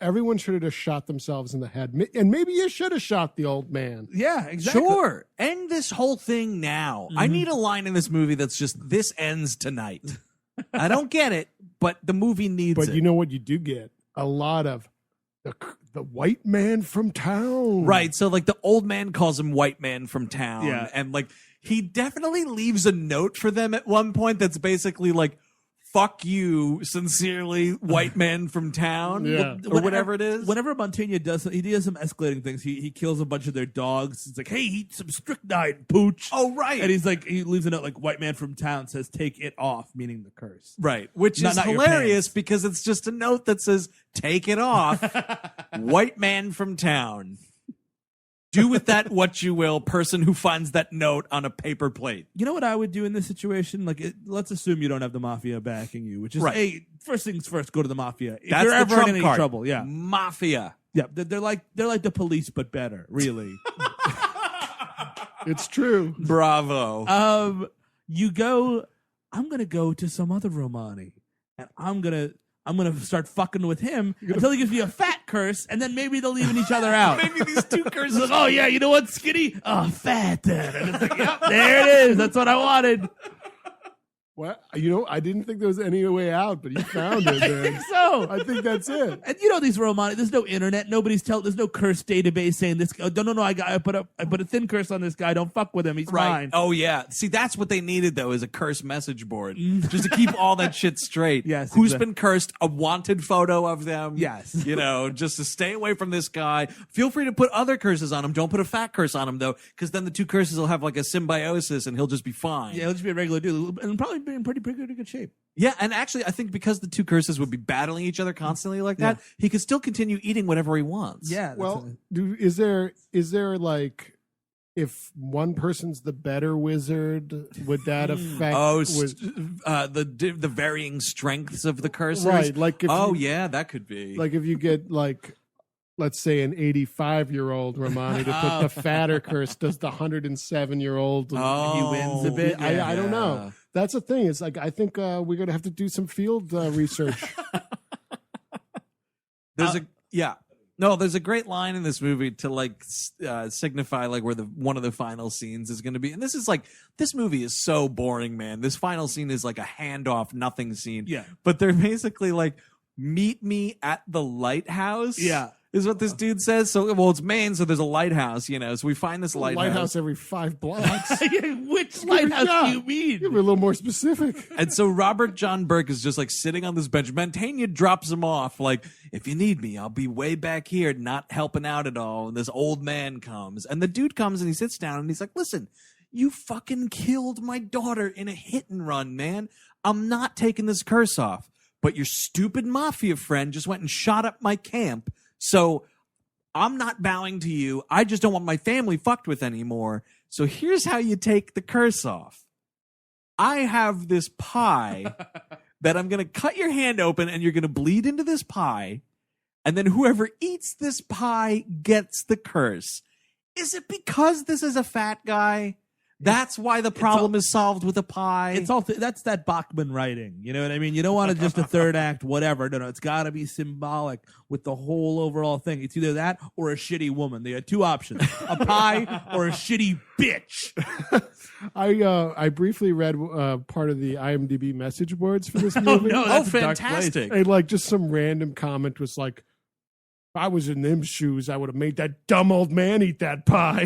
Everyone should have just shot themselves in the head. And maybe you should have shot the old man. Yeah, exactly. Sure. End this whole thing now. I need a line in this movie that's just, this ends tonight. I don't get it, but the movie needs it. But you know what you do get? A lot of the white man from town. Right. So like the old man calls him white man from town. Yeah. And like he definitely leaves a note for them at one point that's basically like, fuck you, sincerely, white man from town. Yeah. Or whatever it is. Whenever Mantegna does some escalating things, he kills a bunch of their dogs. It's like, hey, eat some strychnine, pooch. Oh, right. And he leaves a note like, white man from town says, take it off, meaning the curse. Right. Which is Not your hilarious pants. because it's just a note that says, take it off, white man from town. Do with that what you will, person who finds that note on a paper plate. You know what I would do in this situation? Like, let's assume you don't have the Mafia backing you, which is, Right. hey, first things first, go to the Mafia. If That's you're the ever trump in any card. trouble, yeah. Mafia. Yeah, they're like the police, but better, really. It's true. Bravo. You go, I'm going to go to some other Romani, and I'm going to start fucking with him until he gives me a fat curse, and then maybe they'll even each other out. Maybe these two curses. Like, oh, yeah, you know what, skinny? Oh, fat then. And it's like, yep, there it is. That's what I wanted. What? You know, I didn't think there was any way out, but you found it, I man. think so. I think that's it. And you know these Romani, there's no internet. There's no curse database saying this. Oh, no. I put a thin curse on this guy. Don't fuck with him. He's mine. Oh, yeah. See, that's what they needed, though, is a curse message board. Just to keep all that shit straight. Yes, Who's exactly. been cursed? A wanted photo of them. Yes. You know, just to stay away from this guy. Feel free to put other curses on him. Don't put a fat curse on him, though, because then the two curses will have like a symbiosis and he'll just be fine. Yeah, he'll just be a regular dude and probably be in pretty good shape. Yeah, and actually, I think because the two curses would be battling each other constantly like that, he could still continue eating whatever he wants. Yeah. Well, is there like, if one person's the better wizard, would that affect? The varying strengths of the curses, right? Like, if yeah, that could be like if you get like, let's say an 85-year-old Romani to put the fatter curse, does the 107-year-old he wins a bit. I don't know. That's the thing. It's like, I think we're gonna have to do some field research. There's a great line in this movie to like signify like where one of the final scenes is going to be. And this movie is so boring, man. This final scene is like a handoff, nothing scene. Yeah. But they're basically like, meet me at the lighthouse. Yeah. Is what this dude says. So, well, it's Maine, so there's a lighthouse, you know. So we find this lighthouse. Every 5 blocks. Which lighthouse do you mean? Give me a little more specific. And so Robert John Burke is just like sitting on this bench. Mantegna drops him off like, if you need me, I'll be way back here not helping out at all. And this old man comes. And the dude comes and he sits down and he's like, listen, you fucking killed my daughter in a hit and run, man. I'm not taking this curse off. But your stupid Mafia friend just went and shot up my camp. So I'm not bowing to you. I just don't want my family fucked with anymore. So here's how you take the curse off. I have this pie that I'm going to cut your hand open and you're going to bleed into this pie. And then whoever eats this pie gets the curse. Is it because this is a fat guy? That's why the problem is solved with a pie. It's all that's that Bachman writing. You know what I mean? You don't want to just a third act, whatever. No, it's got to be symbolic with the whole overall thing. It's either that or a shitty woman. They had two options: a pie or a shitty bitch. I briefly read part of the IMDb message boards for this movie. No, that's a dark fantastic! And like just some random comment was like, I was in them shoes, I would have made that dumb old man eat that pie.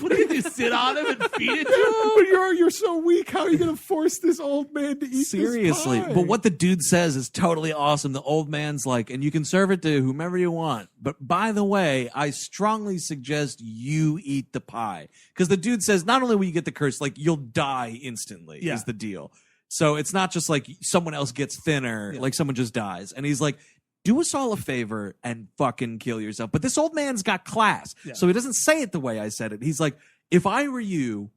What do you do? Sit on him and feed it to him? But you're so weak. How are you going to force this old man to eat Seriously. this pie? But what the dude says is totally awesome. The old man's like, and you can serve it to whomever you want. But by the way, I strongly suggest you eat the pie. Because the dude says, not only will you get the curse, like you'll die instantly is the deal. So it's not just like someone else gets thinner, like someone just dies. And he's like, do us all a favor and fucking kill yourself. But this old man's got class. Yeah. So he doesn't say it the way I said it. He's like, if I were you,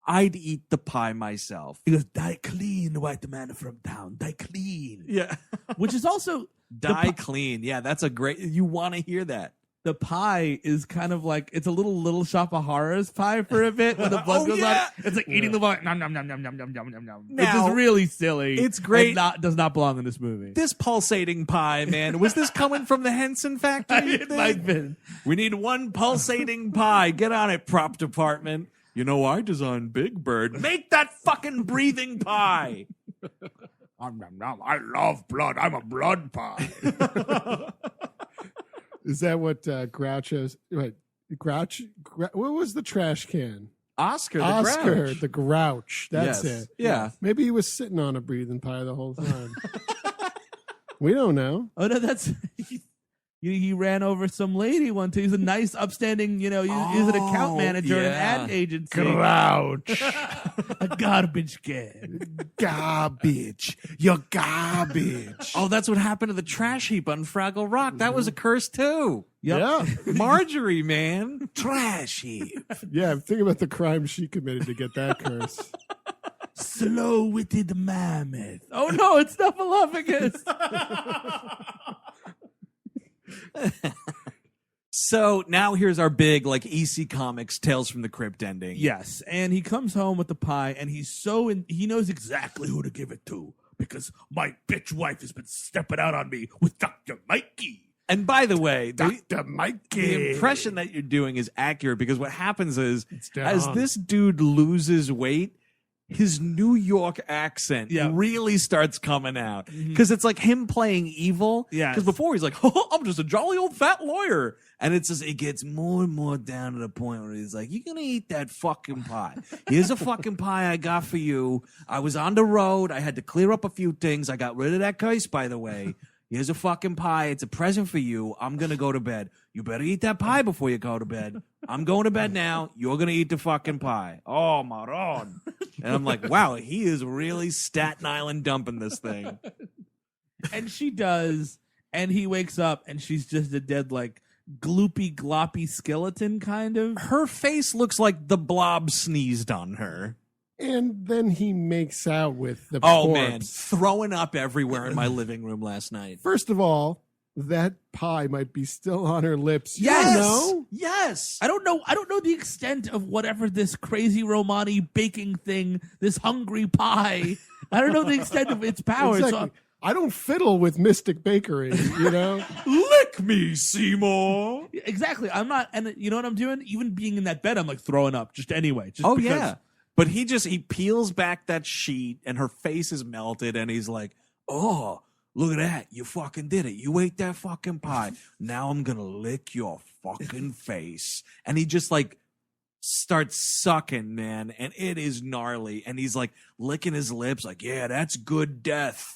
I'd eat the pie myself. He goes, die clean, white man from town. Die clean. Yeah. Which is also... Die clean. Yeah, that's a great... You want to hear that. The pie is kind of like, it's a little Shop of Horrors pie for a bit when the blood goes on. It's like eating the blood. Nom, nom, nom, nom, nom, nom, nom, nom, nom. It's just really silly. It's great. Does not belong in this movie. This pulsating pie, man. Was this coming from the Henson factory? It might have been. We need one pulsating pie. Get on it, prop department. You know, I designed Big Bird. Make that fucking breathing pie. I love blood. I'm a blood pie. Is that what Groucho's? Wait, Grouch? What was the trash can? Oscar the Grouch. That's it. Yeah. Maybe he was sitting on a breathing pie the whole time. We don't know. Oh no, that's he ran over some lady one time. He's a nice, upstanding, he's an account manager at an ad agency. Grouch. A garbage can. Garbage. You're garbage. Oh, that's what happened to the trash heap on Fraggle Rock. That was a curse too. Yep. Yeah. Marjorie, man. Trash heap. Yeah, think about the crime she committed to get that curse. Slow-witted mammoth. Oh no, it's Snuffleupagus. So now here's our big EC Comics Tales from the Crypt ending. Yes, and he comes home with the pie, and he knows exactly who to give it to because my bitch wife has been stepping out on me with Dr. Mikey. And by the way, Dr. Mikey, the impression that you're doing is accurate because what happens is as this dude loses weight, his New York accent really starts coming out because it's like him playing evil. Yeah, because before he's like, "Oh, I'm just a jolly old fat lawyer," and it's just it gets more and more down to the point where he's like, "You're gonna eat that fucking pie. Here's a fucking pie I got for you. I was on the road. I had to clear up a few things. I got rid of that curse, by the way. Here's a fucking pie. It's a present for you. I'm gonna go to bed. You better eat that pie before you go to bed. I'm going to bed now. You're going to eat the fucking pie." Oh, Maron. And I'm like, wow, he is really Staten Island dumping this thing. And she does. And he wakes up and she's just a dead, gloopy, gloppy skeleton, kind of. Her face looks like the Blob sneezed on her. And then he makes out with the corpse. Man, throwing up everywhere in my living room last night. First of all, that pie might be still on her lips. Yes. You know? Yes. I don't know the extent of whatever this crazy Romani baking thing, this hungry pie. I don't know the extent of its power. Exactly. So, I don't fiddle with Mystic Bakery, Lick me, Seymour. Exactly. I'm not, and you know what I'm doing? Even being in that bed, I'm throwing up just anyway. Just because. Yeah. But he peels back that sheet and her face is melted and he's like, "Oh, look at that. You fucking did it. You ate that fucking pie. Now I'm going to lick your fucking face." And he just starts sucking, man. And it is gnarly. And he's licking his lips "Yeah, that's good death."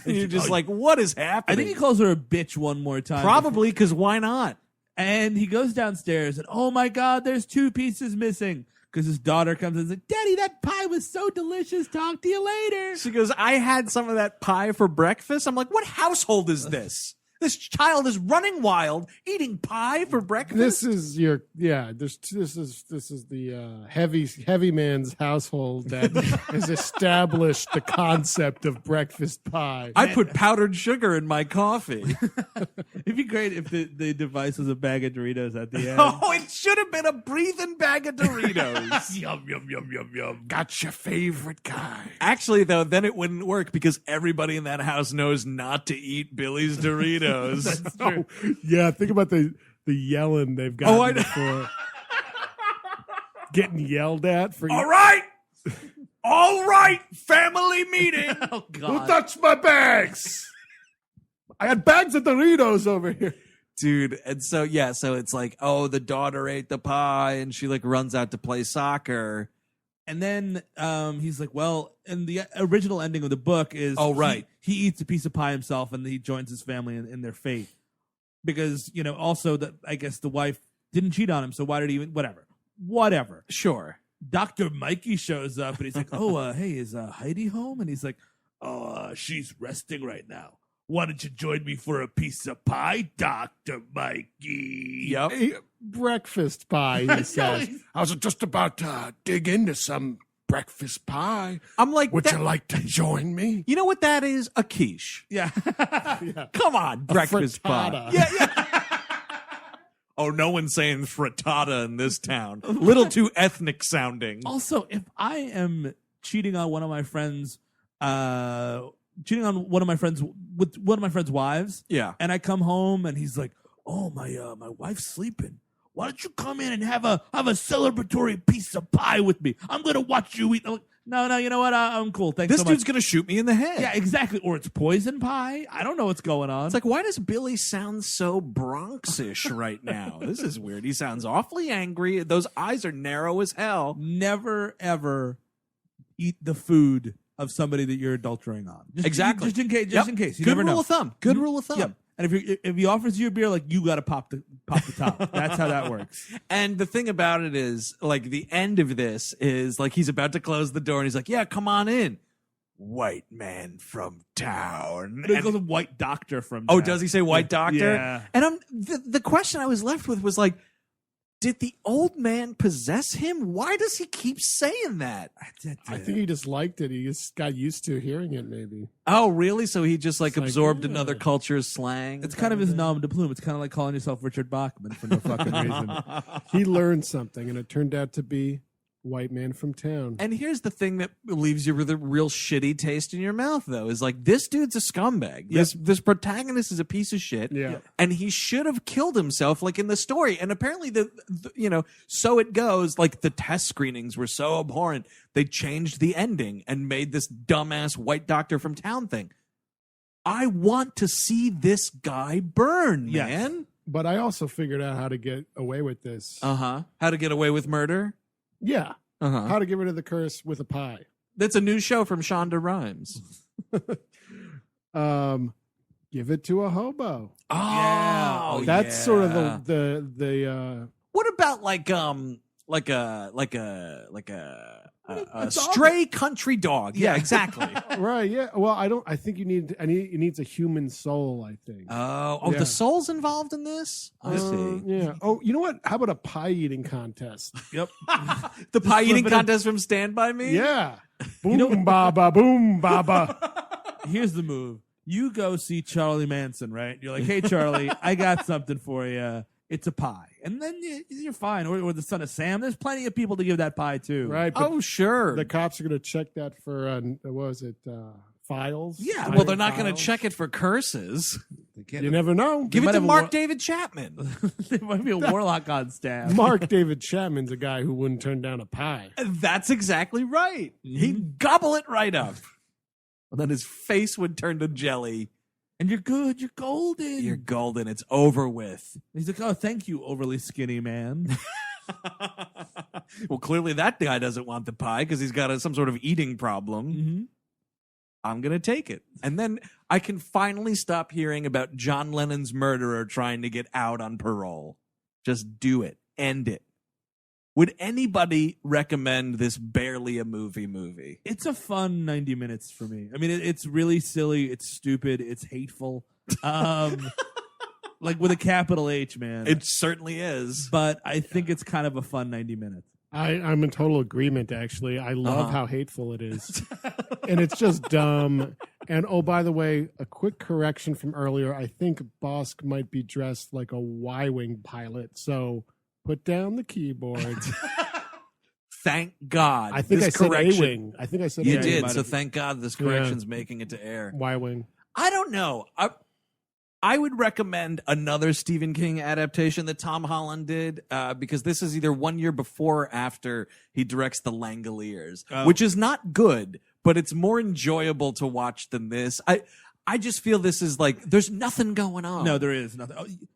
And you're just what is happening? I think he calls her a bitch one more time. Probably because why not? And he goes downstairs and, oh my God, there's 2 pieces missing. Because his daughter comes and says, "Daddy, that pie was so delicious. Talk to you later." She goes, "I had some of that pie for breakfast." I'm like, what household is this? This child is running wild, eating pie for breakfast. This is This is the heavy man's household that has established the concept of breakfast pie. I put powdered sugar in my coffee. It'd be great if the device was a bag of Doritos at the end. Oh, it should have been a breathing bag of Doritos. Yum, yum, yum, yum, yum. Got your favorite kind. Actually, though, then it wouldn't work because everybody in that house knows not to eat Billy's Doritos. That's true. Oh, yeah, think about the yelling they've gotten before. Getting yelled at for All right, family meeting. Oh, God. Who touched my bags? I had bags of Doritos over here. Dude, and so it's like, oh, the daughter ate the pie, and she like runs out to play soccer. And then he's like, well, and the original ending of the book is, he eats a piece of pie himself, and he joins his family in their fate. Because, also, I guess the wife didn't cheat on him, so why did he even, whatever. Sure. Dr. Mikey shows up, and he's like, oh, hey, is Heidi home? And he's like, oh, she's resting right now. Why don't you join me for a piece of pie, Dr. Mikey? Yep. Hey, breakfast pie, he says. I was just about to dig into some breakfast pie. I'm like, would you like to join me? You know what that is? A quiche. Yeah. Come on, breakfast pie. frittata. Yeah. Oh, no one's saying frittata in this town. Little too ethnic sounding. Also, if I am cheating on one of my friends, with one of my friends' wives, yeah, and I come home and he's like, "Oh, my wife's sleeping. Why don't you come in and have a celebratory piece of pie with me? I'm gonna watch you eat." I'm like, no, you know what? I'm cool. Thanks. This so much. dude's gonna shoot me in the head. Yeah, exactly. Or it's poison pie. I don't know what's going on. It's like, why does Billy sound so Bronxish right now? This is weird. He sounds awfully angry. Those eyes are narrow as hell. Never ever eat the food of somebody that you're adulterating on. Exactly. Just in case. You Good never know. rule of thumb. Good rule of thumb. Yep. And if he offers you a beer, like, you got to pop the top. That's how that works. And the thing about it is, like, the end of this is like he's about to close the door, and he's like, "Yeah, come on in, white man from town." He goes a white doctor from. Oh, town. does he say white doctor? Yeah. And the question I was left with was like, did the old man possess him? Why does he keep saying that? I think he just liked it. He just got used to hearing it, maybe. Oh, really? So he just like It's like, absorbed yeah. another culture's slang? It's kind of his nom de plume. It's kind of like calling yourself Richard Bachman for no fucking reason. He learned something, and it turned out to be white man from town. And here's the thing that leaves you with a real shitty taste in your mouth, though, is like, this dude's a scumbag. Yep. This protagonist is a piece of shit. Yeah. And he should have killed himself, like in the story. And apparently, so it goes, like, the test screenings were so abhorrent, they changed the ending and made this dumbass white doctor from town thing. I want to see this guy burn, Yes. man. But I also figured out how to get away with this. Uh-huh. How to Get Away with Murder? Yeah. Uh-huh. How to get rid of the curse with a pie. That's a new show from Shonda Rhimes. Give it to a hobo. Oh, That's sort of the What about like a stray country dog? Yeah, exactly. right. Yeah. Well, I think it needs a human soul, I think. Oh, Yeah. the soul's involved in this? I see. Yeah. Oh, you know what? How about a pie eating contest? Yep. The pie eating flip it in. contest from Stand By Me? Yeah. Boom baba, boom baba. Here's the move. You go see Charlie Manson, right? You're like, "Hey, Charlie, I got something for you. It's a pie." And then you're fine. Or the son of Sam. There's plenty of people to give that pie to. Right. But Oh, sure. the cops are going to check that for, what was it, files? Yeah, well, they're not going to check it for curses. You never know. Give it might to have a Mark David Chapman. There might be a warlock on staff. Mark David Chapman's a guy who wouldn't turn down a pie. That's exactly right. He'd gobble it right up. And then his face would turn to jelly. And you're good. You're golden. You're golden. It's over with. He's like, "Oh, thank you, overly skinny man." Well, clearly that guy doesn't want the pie because he's got some sort of eating problem. Mm-hmm. I'm going to take it. And then I can finally stop hearing about John Lennon's murderer trying to get out on parole. Just do it. End it. Would anybody recommend this barely a movie? It's a fun 90 minutes for me. I mean, it's really silly. It's stupid. It's hateful. Like with a capital H, man. It certainly is. But I think it's kind of a fun 90 minutes. I'm in total agreement, actually. I love how hateful it is. And it's just dumb. And, oh, by the way, a quick correction from earlier. I think Bosk might be dressed like a Y-Wing pilot. So put down the keyboard. Thank God. I think this I said correction- A-Wing. I think I said You A-Wing. did. might So have- thank God this correction's making it to air. Y-Wing. I don't know. I would recommend another Stephen King adaptation that Tom Holland did because this is either 1 year before or after he directs The Langoliers, which is not good, but it's more enjoyable to watch than this. I just feel this is like there's nothing going on. No, there is nothing.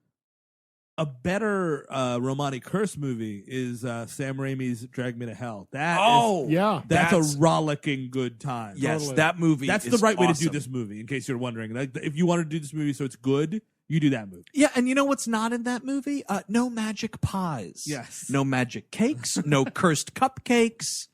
A better Romani Curse movie is Sam Raimi's Drag Me to Hell. That's a rollicking good time. Yes, Totally. that movie. That's is the right way to do awesome. this movie. In case you're wondering, like, if you want to do this movie so it's good, you do that movie. Yeah, and you know what's not in that movie? No magic pies. Yes. No magic cakes. No cursed cupcakes.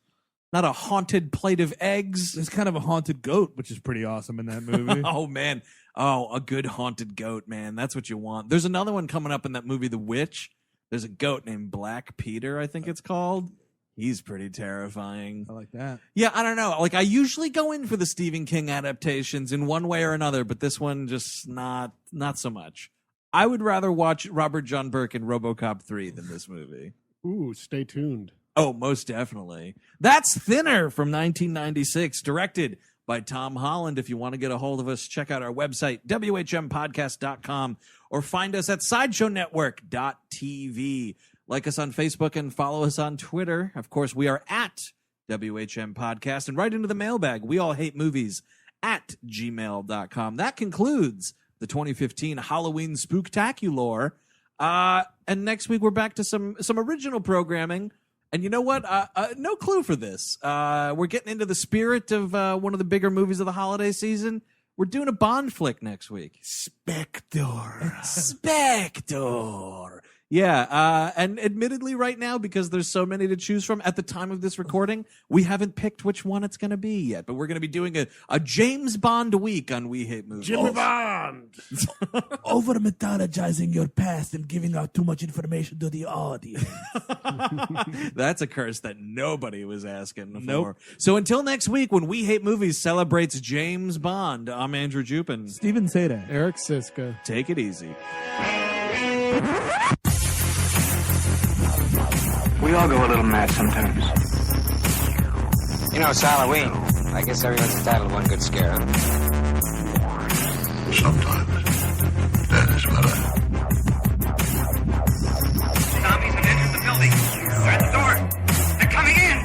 Not a haunted plate of eggs. There's kind of a haunted goat, which is pretty awesome in that movie. Oh, man. Oh, a good haunted goat, man. That's what you want. There's another one coming up in that movie, The Witch. There's a goat named Black Peter, I think it's called. He's pretty terrifying. I like that. Yeah, I don't know. Like, I usually go in for the Stephen King adaptations in one way or another, but this one just not so much. I would rather watch Robert John Burke in RoboCop 3 than this movie. Ooh, stay tuned. Oh, most definitely. That's Thinner from 1996, directed by Tom Holland. If you want to get a hold of us, check out our website, whmpodcast.com, or find us at sideshownetwork.tv. Like us on Facebook and follow us on Twitter. Of course, we are at WHM Podcast, and right into the mailbag, we all hate movies at gmail.com. That concludes the 2015 Halloween Spooktacular. And next week, we're back to some original programming. And you know what? No clue for this. We're getting into the spirit of one of the bigger movies of the holiday season. We're doing a Bond flick next week. Spectre. Yeah, and admittedly right now, because there's so many to choose from at the time of this recording, we haven't picked which one it's going to be yet. But we're going to be doing a James Bond week on We Hate Movies. Jimmy Bond! Over-mythologizing your past and giving out too much information to the audience. That's a curse that nobody was asking for. Nope. So until next week, when We Hate Movies celebrates James Bond, I'm Andrew Jupin. Steven Seda. Eric Siska. Take it easy. We all go a little mad sometimes. You know, it's Halloween. I guess everyone's entitled to one good scare, huh? Sometimes that is better. Zombies have entered the building. They're at the door. They're coming in.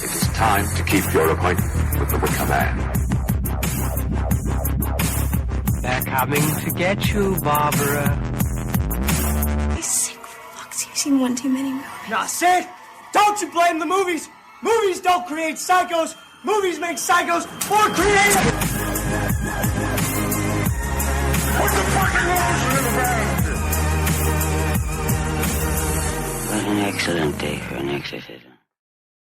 It is time to keep your appointment with the Wicker Man. They're coming to get you, Barbara. He's sick fucks. You've seen one too many movies. Now, Sid, don't you blame the movies. Movies don't create psychos. Movies make psychos more creative. Put the fucking lotion in the bag! What an excellent day for an exorcism.